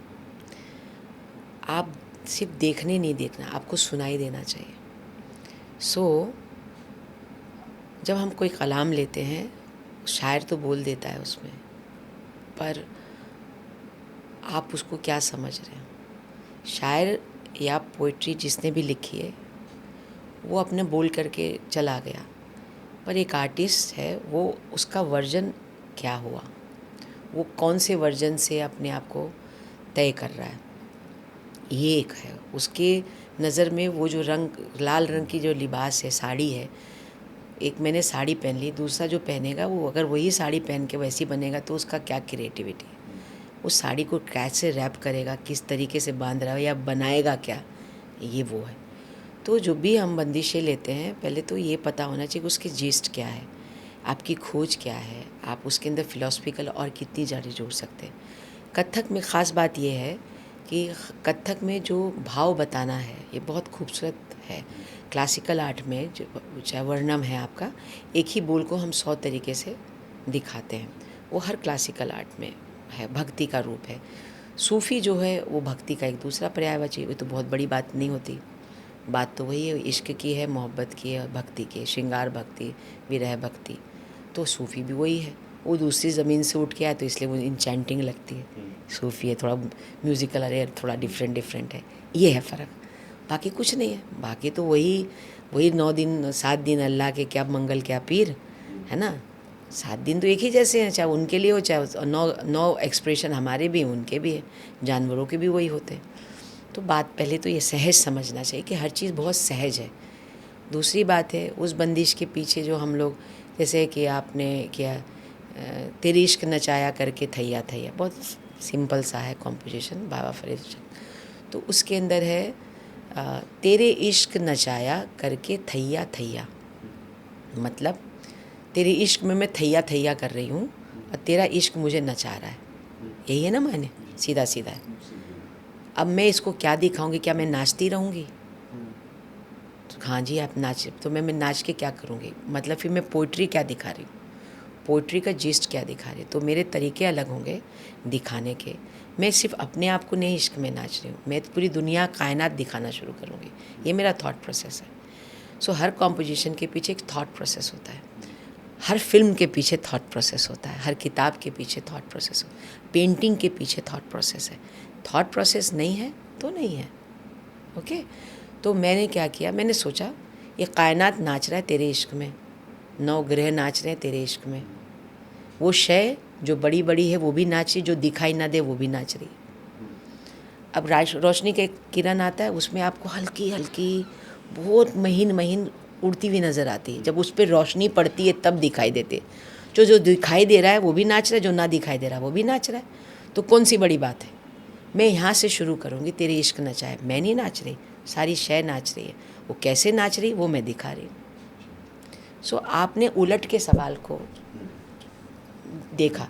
आप सिर्फ देखने नहीं देखना, आपको सुनाई देना चाहिए। जब हम कोई कलाम लेते हैं, शायर तो बोल देता है उसमें, पर आप उसको क्या समझ रहे हैं? शायर या पोइट्री जिसने भी लिखी है, वो अपने बोल करके चला गया, पर एक आर्टिस्ट है, वो उसका वर्जन क्या हुआ, वो कौन से वर्जन से अपने आप को तय कर रहा है, ये एक है। उसके नज़र में वो जो रंग, लाल रंग की जो लिबास है, साड़ी है, एक मैंने साड़ी पहन ली, दूसरा जो पहनेगा वो अगर वही साड़ी पहन के वैसी बनेगा तो उसका क्या क्रिएटिविटी है? उस साड़ी को कैसे रैप करेगा, किस तरीके से बांध रहा है, या बनाएगा क्या, ये वो है। तो जो भी हम बंदिशें लेते हैं, पहले तो ये पता होना चाहिए कि उसकी जीस्ट क्या है, आपकी खोज क्या है, आप उसके अंदर फिलोसफिकल और कितनी ज़्यादा जोड़ सकते हैं। कथक में ख़ास बात ये है कि कथक में जो भाव बताना है, ये बहुत खूबसूरत है। क्लासिकल आर्ट में जो चाहे वर्णम है आपका, एक ही बोल को हम 100 तरीके से दिखाते हैं, वो हर क्लासिकल आर्ट में है। भक्ति का रूप है। सूफ़ी जो है वो भक्ति का एक दूसरा पर्यायवाची, वो तो बहुत बड़ी बात नहीं होती। बात तो वही है, इश्क की है, मोहब्बत की है, भक्ति की है, श्रृंगार भक्ति, विरह भक्ति। तो सूफ़ी भी वही है, वो दूसरी ज़मीन से उठ के आया तो इसलिए वो इंचेंटिंग लगती है। सूफ़ी है, थोड़ा म्यूज़िकल, अरे थोड़ा डिफरेंट है, ये है फ़र्क। बाकी कुछ नहीं है। बाकी तो वही वही 9 दिन 7 दिन अल्लाह के क्या मंगल क्या पीर, है ना। 7 दिन तो एक ही जैसे हैं, चाहे उनके लिए हो चाहे 9 एक्सप्रेशन हमारे भी हैं उनके भी हैं, जानवरों के भी वही होते हैं। तो बात पहले तो ये सहज समझना चाहिए कि हर चीज़ बहुत सहज है। दूसरी बात है उस बंदिश के पीछे जो हम लोग, जैसे कि आपने किया तेरी इश्क नचाया करके थैया थैया, बहुत सिंपल सा है कॉम्पोजिशन बाबा फरीद। तो उसके अंदर है तेरे इश्क नचाया करके थैया थैया, मतलब तेरे इश्क में मैं थैया थैया कर रही हूँ और तेरा इश्क मुझे नचा रहा है, यही है ना माने, सीधा सीधा है। अब मैं इसको क्या दिखाऊंगी, क्या मैं नाचती रहूँगी? तो हाँ जी आप नाच, तो मैं नाच के क्या करूँगी, मतलब फिर मैं पोइट्री क्या दिखा रही हूँ, पोइट्री का जिस्ट क्या दिखा रही हूँ। तो मेरे तरीके अलग होंगे दिखाने के। मैं सिर्फ अपने आप को नहीं इश्क में नाच रही हूँ, मैं पूरी दुनिया कायनात दिखाना शुरू करूँगी। ये मेरा थॉट प्रोसेस है। सो हर कॉम्पोजिशन के पीछे एक थॉट प्रोसेस होता है, हर फिल्म के पीछे थॉट प्रोसेस होता है, हर किताब के पीछे थॉट प्रोसेस हो, पेंटिंग के पीछे थॉट प्रोसेस है। थॉट प्रोसेस नहीं है तो नहीं है। ओके। तो मैंने क्या किया, मैंने सोचा ये कायनात नाच रहा है तेरे इश्क में, 9 ग्रह नाच रहे हैं तेरे इश्क में, वो शय जो बड़ी बड़ी है वो भी नाच रही, जो दिखाई ना दे वो भी नाच रही। अब रोशनी का एक किरण आता है, उसमें आपको हल्की हल्की बहुत महीन महीन उड़ती हुई नज़र आती है। जब उस पर रोशनी पड़ती है तब दिखाई देते। जो जो दिखाई दे रहा है वो भी नाच रहा है, जो ना दिखाई दे रहा है वो भी नाच रहा है। तो कौन सी बड़ी बात है। मैं यहाँ से शुरू करूँगी, तेरे इश्क नचाए, मैं नहीं नाच रही, सारी शय नाच रही है। वो कैसे नाच रही वो मैं दिखा रही हूँ। सो आपने उलट के सवाल को देखा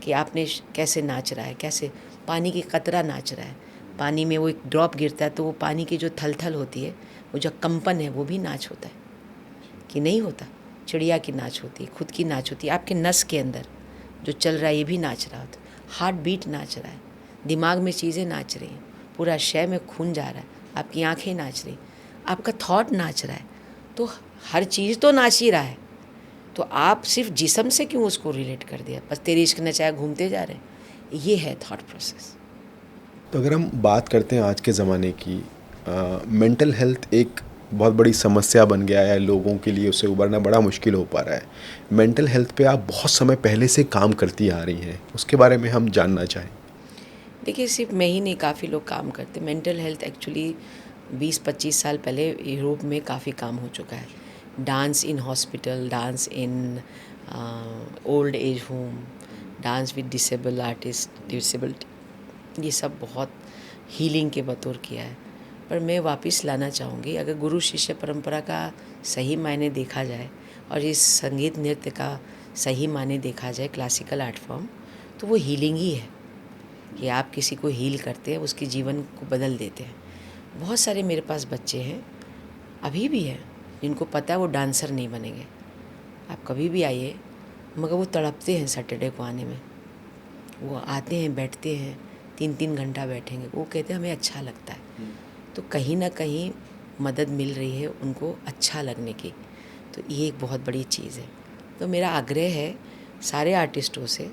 कि आपने कैसे नाच रहा है, कैसे पानी की कतरा नाच रहा है, पानी में वो एक ड्रॉप गिरता है तो वो पानी की जो थल होती है, वो जो कंपन है वो भी नाच होता है कि नहीं होता। चिड़िया की नाच होती है, खुद की नाच होती है, आपके नस के अंदर जो चल रहा है ये भी नाच रहा होता है। हार्ट बीट नाच रहा है, दिमाग में चीज़ें नाच रही हैं, पूरा शय में खून जा रहा है, आपकी आंखें नाच रही, आपका थॉट नाच रहा है। तो हर चीज़ तो नाच ही रहा है। तो आप सिर्फ जिस्म से क्यों उसको रिलेट कर दिया, बस तेरे इश्क नचाया घूमते जा रहे हैं। ये है थॉट प्रोसेस। तो अगर हम बात करते हैं आज के ज़माने की, मेंटल हेल्थ एक बहुत बड़ी समस्या बन गया है लोगों के लिए, उससे उबरना बड़ा मुश्किल हो पा रहा है। मेंटल हेल्थ पे आप बहुत समय पहले से काम करती आ रही हैं, उसके बारे में हम जानना चाहें। देखिए सिर्फ मैं ही नहीं, काफ़ी लोग काम करते। मेंटल हेल्थ एक्चुअली 20-25 साल पहले यूरोप में काफ़ी काम हो चुका है। Dance in hospital, dance in old age home, dance with disable artist, disabled, ये सब बहुत हीलिंग के बतौर किया है। पर मैं वापस लाना चाहूँगी, अगर गुरु शिष्य परंपरा का सही मायने देखा जाए और इस संगीत नृत्य का सही मायने देखा जाए, क्लासिकल आर्ट फॉर्म, तो वो हीलिंग ही है कि आप किसी को हील करते हैं, उसके जीवन को बदल देते हैं। बहुत सारे मेरे पास बच्चे हैं, अभी भी हैं, जिनको पता है वो डांसर नहीं बनेंगे। आप कभी भी आइए, मगर वो तड़पते हैं सैटरडे को आने में। वो आते हैं, बैठते हैं, 3-3 घंटा बैठेंगे, वो कहते हैं हमें अच्छा लगता है। तो कहीं ना कहीं मदद मिल रही है उनको अच्छा लगने की, तो ये एक बहुत बड़ी चीज़ है। तो मेरा आग्रह है सारे आर्टिस्टों से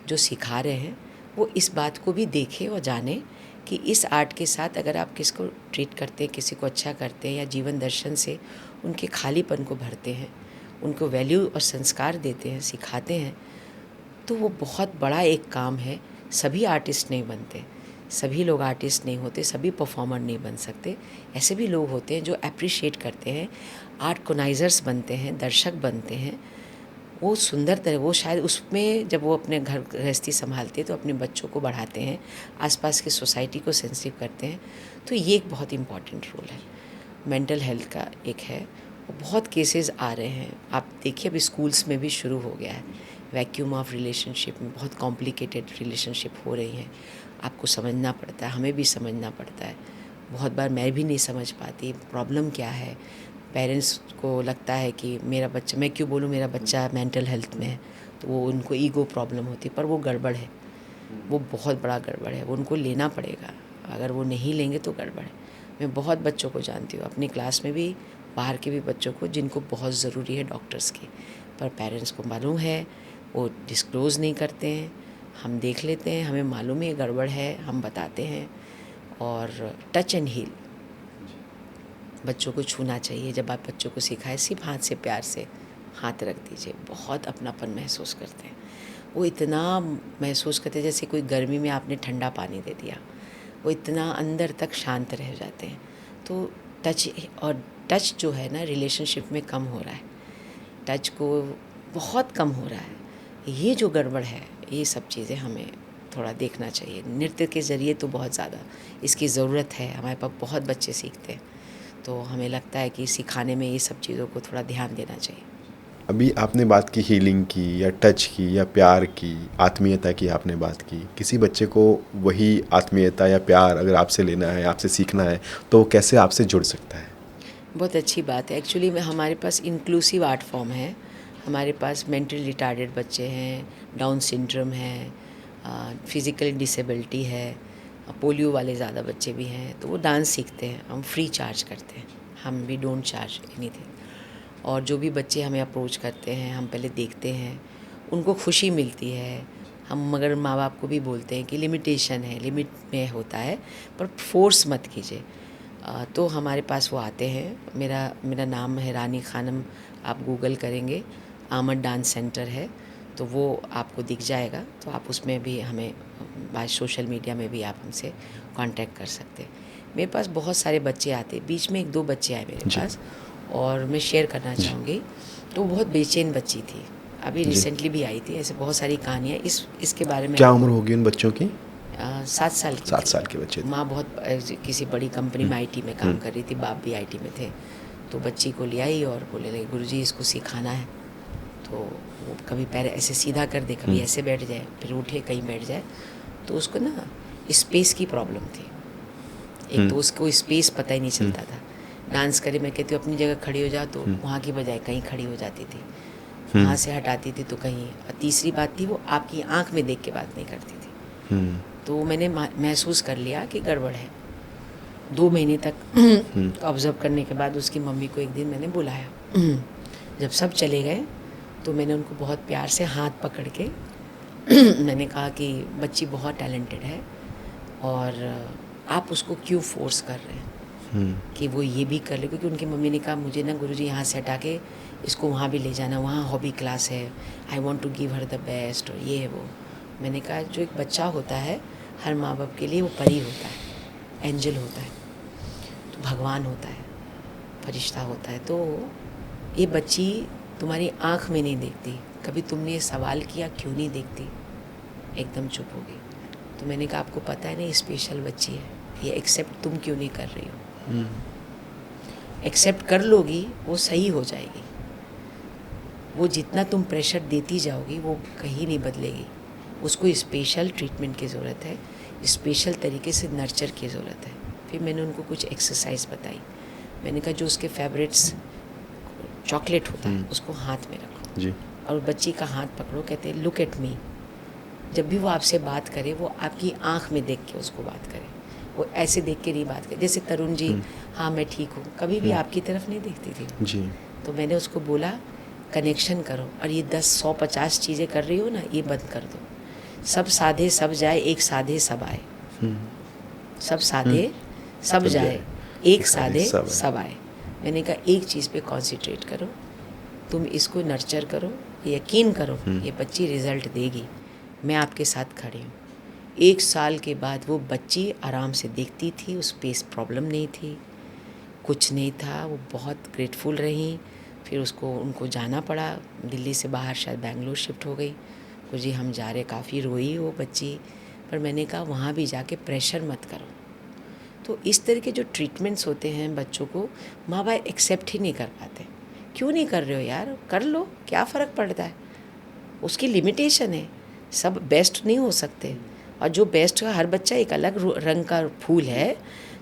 जो सिखा रहे हैं, वो इस बात को भी देखें और जानें कि इस आर्ट के साथ अगर आप किसको ट्रीट करते हैं, किसी को अच्छा करते हैं या जीवन दर्शन से उनके खालीपन को भरते हैं, उनको वैल्यू और संस्कार देते हैं, सिखाते हैं, तो वो बहुत बड़ा एक काम है। सभी आर्टिस्ट नहीं बनते, सभी लोग आर्टिस्ट नहीं होते, सभी परफॉर्मर नहीं बन सकते। ऐसे भी लोग होते हैं जो अप्रिशिएट करते हैं, आर्ट कोनाइजर्स बनते हैं, दर्शक बनते हैं। वो सुंदर तरह, वो शायद उसमें जब वो अपने घर गृहस्थी संभालते हैं तो अपने बच्चों को बढ़ाते हैं, आसपास की सोसाइटी को सेंसिटिव करते हैं। तो ये एक बहुत इम्पॉर्टेंट रोल है मेंटल हेल्थ का, एक है। और बहुत केसेस आ रहे हैं, आप देखिए अभी स्कूल्स में भी शुरू हो गया है। वैक्यूम ऑफ रिलेशनशिप में बहुत कॉम्प्लिकेटेड रिलेशनशिप हो रही हैं, आपको समझना पड़ता है, हमें भी समझना पड़ता है। बहुत बार मैं भी नहीं समझ पाती प्रॉब्लम क्या है। पेरेंट्स को लगता है कि मेरा बच्चा, मैं क्यों बोलूँ मेरा बच्चा मेंटल हेल्थ में है, तो वो उनको ईगो प्रॉब्लम होती है, पर वो गड़बड़ है, वो बहुत बड़ा गड़बड़ है, वो उनको लेना पड़ेगा। अगर वो नहीं लेंगे तो गड़बड़ है। मैं बहुत बच्चों को जानती हूँ अपनी क्लास में भी, बाहर के भी बच्चों को, जिनको बहुत ज़रूरी है डॉक्टर्स की, पर पेरेंट्स को मालूम है, वो डिस्क्लोज़ नहीं करते हैं। हम देख लेते हैं, हमें मालूम है गड़बड़ है, हम बताते हैं। और टच एंड हील, बच्चों को छूना चाहिए। जब आप बच्चों को सिखाएं, सिर्फ हाथ से प्यार से हाथ रख दीजिए, बहुत अपनापन महसूस करते हैं। वो इतना महसूस करते हैं जैसे कोई गर्मी में आपने ठंडा पानी दे दिया। वो इतना अंदर तक शांत रह जाते हैं। तो टच जो है ना, रिलेशनशिप में कम हो रहा है, टच को बहुत कम हो रहा है। ये जो गड़बड़ है, ये सब चीज़ें हमें थोड़ा देखना चाहिए। नृत्य के ज़रिए तो बहुत ज़्यादा इसकी ज़रूरत है, हमारे पास बहुत बच्चे सीखते हैं, तो हमें लगता है कि सिखाने में ये सब चीज़ों को थोड़ा ध्यान देना चाहिए। अभी आपने बात की हीलिंग की या टच की या प्यार की, आत्मीयता की आपने बात की। किसी बच्चे को वही आत्मीयता या प्यार अगर आपसे लेना है, आपसे सीखना है, तो वो कैसे आपसे जुड़ सकता है? बहुत अच्छी बात है। एक्चुअली में हमारे पास इंक्लूसिव आर्ट फॉर्म है। हमारे पास मेंटली रिटार्डेड बच्चे हैं, डाउन सिंड्रोम है, फिज़िकल डिसेबिलिटी है, पोलियो वाले ज़्यादा बच्चे भी हैं, तो वो डांस सीखते हैं। हम फ्री चार्ज करते हैं, हम वी डोंट चार्ज एनीथिंग। और जो भी बच्चे हमें अप्रोच करते हैं, हम पहले देखते हैं, उनको खुशी मिलती है। हम मगर माँ बाप को भी बोलते हैं कि लिमिटेशन है, लिमिट में होता है, पर फोर्स मत कीजिए। तो हमारे पास वो आते हैं। मेरा नाम है रानी खानम। आप गूगल करेंगे, आमद डांस सेंटर है, तो वो आपको दिख जाएगा। तो आप उसमें भी हमें सोशल मीडिया में भी आप हमसे कांटेक्ट कर सकते हैं। मेरे पास बहुत सारे बच्चे आते, बीच में 1-2 बच्चे आए मेरे पास, और मैं शेयर करना चाहूँगी। तो वो बहुत बेचैन बच्ची थी, अभी रिसेंटली भी आई थी। ऐसे बहुत सारी कहानियाँ इसके बारे में। क्या उम्र होगी उन बच्चों की? 7 साल की 7 थी। साल के बच्चे थे। माँ बहुत किसी बड़ी कंपनी में आईटी में काम कर रही थी, बाप भी आईटी में थे। तो बच्ची को ले आई और बोले लगे, गुरुजी इसको सिखाना है। तो वो कभी पैर ऐसे सीधा कर दे, कभी ऐसे बैठ जाए, फिर उठे कहीं बैठ जाए। तो उसको ना स्पेस की प्रॉब्लम थी। एक तो उसको स्पेस पता ही नहीं चलता था। डांस करे, मैं कहती हूँ अपनी जगह खड़ी हो जाओ, तो वहाँ की बजाय कहीं खड़ी हो जाती थी, वहाँ से हटाती थी तो कहीं। और तीसरी बात थी, वो आपकी आँख में देख के बात नहीं करती थी। तो मैंने महसूस कर लिया कि गड़बड़ है। 2 महीने तक ऑब्ज़र्व करने के बाद उसकी मम्मी को एक दिन मैंने बुलाया। जब सब चले गए तो मैंने उनको बहुत प्यार से हाथ पकड़ के मैंने कहा कि बच्ची बहुत टैलेंटेड है, और आप उसको क्यों फोर्स कर रहे हैं कि वो ये भी कर ले। क्योंकि उनकी मम्मी ने कहा, मुझे ना गुरुजी यहाँ से हटा के इसको वहाँ भी ले जाना, वहाँ हॉबी क्लास है, I want to give her the best, और ये है वो। मैंने कहा, जो एक बच्चा होता है हर माँ बाप के लिए वो परी होता है, एंजल होता है, तो भगवान होता है, फरिश्ता होता है। तो ये बच्ची तुम्हारी आँख में नहीं देखती। कभी तुमने ये सवाल किया क्यों नहीं देखती? एकदम चुप हो गई। तो मैंने कहा, आपको पता है ना ये स्पेशल बच्ची है, ये एक्सेप्ट तुम क्यों नहीं कर रही हो? एक्सेप्ट कर लोगी, वो सही हो जाएगी। वो जितना तुम प्रेशर देती जाओगी वो कहीं नहीं बदलेगी। उसको स्पेशल ट्रीटमेंट की ज़रूरत है, स्पेशल तरीके से नर्चर की ज़रूरत है। फिर मैंने उनको कुछ एक्सरसाइज बताई। मैंने कहा, जो उसके फेवरेट्स चॉकलेट होता है उसको हाथ में रखो जी। और बच्ची का हाथ पकड़ो। कहते हैं, लुक एट मी। जब भी वो आपसे बात करे, वो आपकी आंख में देख के उसको बात करे, वो ऐसे देख के नहीं बात करे। जैसे तरुण जी, हाँ मैं ठीक हूँ, कभी भी आपकी तरफ नहीं देखती थी। जी। तो मैंने उसको बोला, कनेक्शन करो, और ये 10, 100, 50 चीज़ें कर रही हो ना, ये बंद कर दो। सब साधे सब जाए, एक साधे सब आए। सब साधे सब जाए, एक साधे सब आए। मैंने कहा, एक चीज़ पे कॉन्सेंट्रेट करो, तुम इसको नर्चर करो, यकीन करो ये बच्ची रिज़ल्ट देगी। मैं आपके साथ खड़ी हूँ। 1 साल के बाद वो बच्ची आराम से देखती थी, उस पे प्रॉब्लम नहीं थी, कुछ नहीं था। वो बहुत ग्रेटफुल रही। फिर उनको जाना पड़ा, दिल्ली से बाहर शायद बेंगलोर शिफ्ट हो गई। कुछ जी हम जा रहे, काफ़ी रोई वो बच्ची। पर मैंने कहा, वहाँ भी जाके प्रेशर मत करो। तो इस तरह के जो ट्रीटमेंट्स होते हैं बच्चों को, माँ बाप एक्सेप्ट ही नहीं कर पाते। क्यों नहीं कर रहे हो यार, कर लो, क्या फ़र्क पड़ता है? उसकी लिमिटेशन है, सब बेस्ट नहीं हो सकते। और जो बेस्ट है, हर बच्चा एक अलग रंग का फूल है।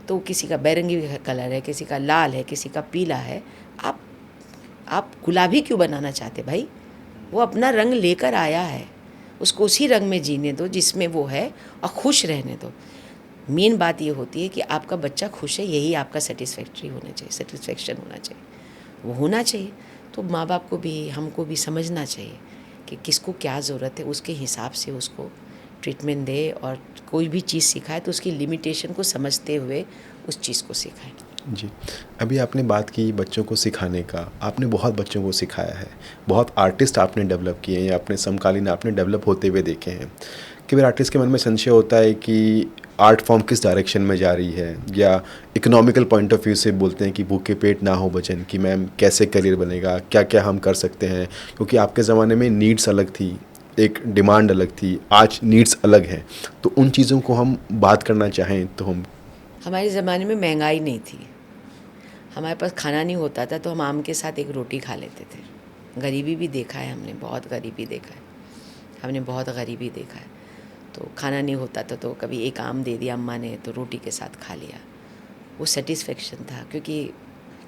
तो किसी का बैरंगी कलर है, किसी का लाल है, किसी का पीला है। आप गुलाबी क्यों बनाना चाहते भाई? वो अपना रंग लेकर आया है, उसको उसी रंग में जीने दो जिसमें वो है, और खुश रहने दो। मेन बात ये होती है कि आपका बच्चा खुश है, यही आपका सेटिस्फैक्शन होना चाहिए, वो होना चाहिए। तो माँ बाप को भी, हमको भी समझना चाहिए कि किसको क्या ज़रूरत है, उसके हिसाब से उसको ट्रीटमेंट दे। और कोई भी चीज़ सिखाए तो उसकी लिमिटेशन को समझते हुए उस चीज़ को सिखाए। जी, अभी आपने बात की बच्चों को सिखाने का, आपने बहुत बच्चों को सिखाया है, बहुत आर्टिस्ट आपने डेवलप किए हैं, आपने समकालीन आपने डेवलप होते हुए देखे हैं। कई बार आर्टिस्ट के मन में संशय होता है कि आर्ट फॉर्म किस डायरेक्शन में जा रही है, या इकोनॉमिकल पॉइंट ऑफ व्यू से बोलते हैं कि भूखे पेट ना हो बचन, कि मैम कैसे करियर बनेगा, क्या-क्या हम कर सकते हैं, क्योंकि आपके ज़माने में नीड्स अलग थी, एक डिमांड अलग थी, आज नीड्स अलग हैं। तो उन चीज़ों को हम बात करना चाहें तो हम हमारे ज़माने में महंगाई नहीं थी, हमारे पास खाना नहीं होता था तो हम आम के साथ एक रोटी खा लेते थे। गरीबी भी देखा है हमने, बहुत गरीबी देखा है, हमने बहुत गरीबी देखा है। तो खाना नहीं होता था तो कभी एक आम दे दिया अम्मा ने तो रोटी के साथ खा लिया, वो सेटिस्फेक्शन था, क्योंकि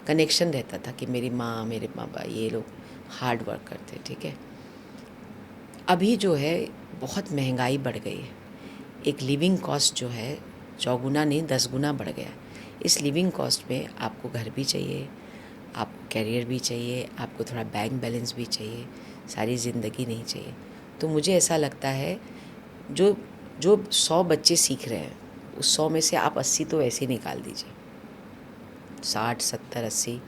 कनेक्शन रहता था कि मेरी माँ, मेरे पापा ये लोग हार्ड वर्क करते, ठीक है। अभी जो है बहुत महंगाई बढ़ गई है, एक लिविंग कॉस्ट जो है 4 गुना नहीं 10 गुना बढ़ गया है। इस लिविंग कॉस्ट में आपको घर भी चाहिए, आपको कैरियर भी चाहिए, आपको थोड़ा बैंक बैलेंस भी चाहिए, सारी ज़िंदगी नहीं चाहिए। तो मुझे ऐसा लगता है जो जो 100 बच्चे सीख रहे हैं उस 100 में से आप 80 तो ऐसे ही निकाल दीजिए, 60, 70, 80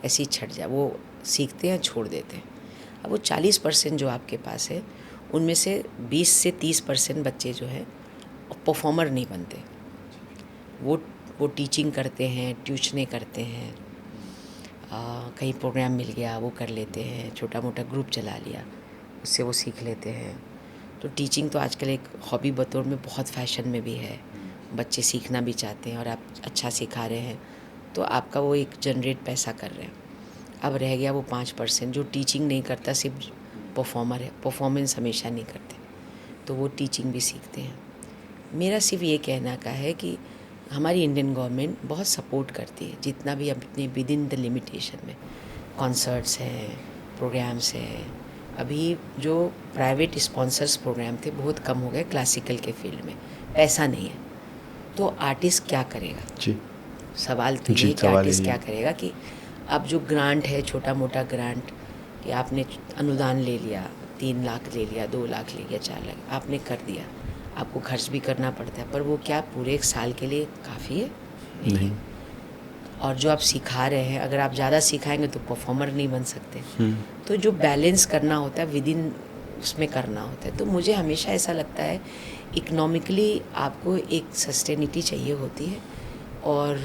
ऐसे ही छट जाए, वो सीखते हैं छोड़ देते हैं। अब वो 40% जो आपके पास है उनमें से 20 से 30% बच्चे जो हैं परफॉर्मर नहीं बनते। वो टीचिंग करते हैं, ट्यूशनें करते हैं, कहीं प्रोग्राम मिल गया वो कर लेते हैं, छोटा मोटा ग्रुप चला लिया उससे वो सीख लेते हैं। तो टीचिंग तो आजकल एक हॉबी बतौर में बहुत फैशन में भी है, बच्चे सीखना भी चाहते हैं और आप अच्छा सिखा रहे हैं तो आपका वो एक जनरेट पैसा कर रहे हैं। अब रह गया वो 5% जो टीचिंग नहीं करता, सिर्फ परफॉर्मर है, परफॉर्मेंस हमेशा नहीं करते, तो वो टीचिंग भी सीखते हैं। मेरा सिर्फ ये कहना का है कि हमारी इंडियन गवर्नमेंट बहुत सपोर्ट करती है जितना भी अपने विद इन द लिमिटेशन में, कॉन्सर्ट्स हैं, प्रोग्राम्स हैं। अभी जो प्राइवेट स्पॉन्सर्स प्रोग्राम थे बहुत कम हो गए क्लासिकल के फील्ड में, पैसा नहीं है तो आर्टिस्ट क्या करेगा। जी सवाल तो जी, ये कि सवाल आर्टिस्ट यही क्या है। करेगा कि अब जो ग्रांट है, छोटा मोटा ग्रांट कि आपने अनुदान ले लिया, 3 लाख ले लिया, 2 लाख ले लिया, 4 लाख आपने कर दिया, आपको खर्च भी करना पड़ता है, पर वो क्या पूरे एक साल के लिए काफ़ी है? नहीं। और जो आप सिखा रहे हैं, अगर आप ज़्यादा सिखाएंगे तो परफॉर्मर नहीं बन सकते। तो जो बैलेंस करना होता है विद इन उसमें करना होता है। तो मुझे हमेशा ऐसा लगता है इकोनॉमिकली आपको एक सस्टेनिटी चाहिए होती है, और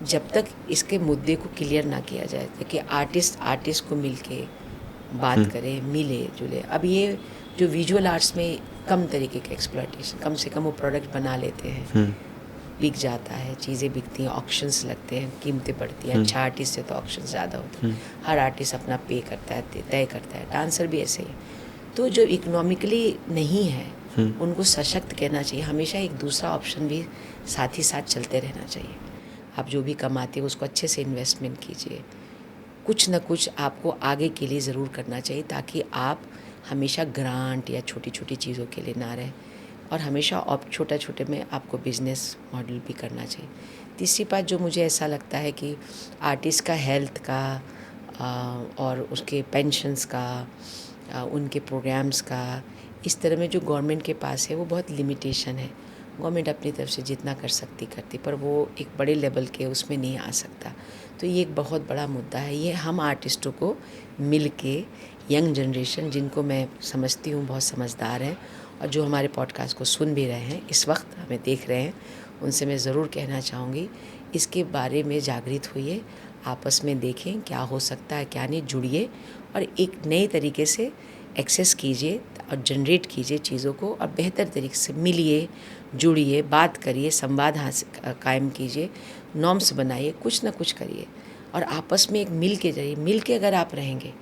जब तक इसके मुद्दे को क्लियर ना किया जाए कि आर्टिस्ट को मिलके बात करें, मिले जुले। अब ये जो विजुअल आर्ट्स में कम तरीके के एक्सप्लॉयटेशन, कम से कम वो प्रोडक्ट बना लेते हैं, बिक जाता है, चीज़ें बिकती हैं, ऑक्शंस लगते हैं, कीमतें बढ़ती हैं। अच्छा आर्टिस्ट से तो ऑक्शन ज़्यादा होते हैं, हर आर्टिस्ट अपना पे करता है, तय करता है, डांसर भी ऐसे ही। तो जो इकोनॉमिकली नहीं है उनको सशक्त कहना चाहिए, हमेशा एक दूसरा ऑप्शन भी साथ ही साथ चलते रहना चाहिए। आप जो भी कमाते हो उसको अच्छे से इन्वेस्टमेंट कीजिए, कुछ ना कुछ आपको आगे के लिए ज़रूर करना चाहिए ताकि आप हमेशा ग्रांट या छोटी छोटी चीज़ों के लिए ना रहें, और हमेशा आप छोटा छोटे में आपको बिजनेस मॉडल भी करना चाहिए। तीसरी बात जो मुझे ऐसा लगता है कि आर्टिस्ट का हेल्थ का और उसके पेंशन्स का, उनके प्रोग्राम्स का, इस तरह में जो गवर्नमेंट के पास है वो बहुत लिमिटेशन है। गवर्नमेंट अपनी तरफ से जितना कर सकती करती, पर वो एक बड़े लेवल के उसमें नहीं आ सकता। तो ये एक बहुत बड़ा मुद्दा है। ये हम आर्टिस्टों को मिल के, यंग जनरेशन जिनको मैं समझती हूँ बहुत समझदार हैं और जो हमारे पॉडकास्ट को सुन भी रहे हैं, इस वक्त हमें देख रहे हैं, उनसे मैं ज़रूर कहना चाहूँगी इसके बारे में जागृत होइए, आपस में देखें क्या हो सकता है क्या नहीं, जुड़िए और एक नए तरीके से एक्सेस कीजिए और जनरेट कीजिए चीज़ों को, और बेहतर तरीके से मिलिए, जुड़िए, बात करिए, संवाद कायम कीजिए, नॉर्म्स बनाइए, कुछ ना कुछ करिए और आपस में एक मिल के जाइए। मिल के अगर आप रहेंगे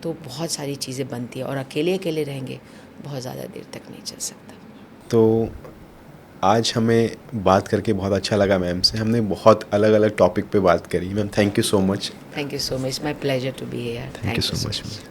तो बहुत सारी चीज़ें बनती है, और अकेले अकेले रहेंगे बहुत ज़्यादा देर तक नहीं चल सकता। तो आज हमें बात करके बहुत अच्छा लगा मैम से, हमने बहुत अलग अलग टॉपिक पे बात करी। Ma'am thank you so much. Thank you so much, my pleasure to be here. Thank you so much.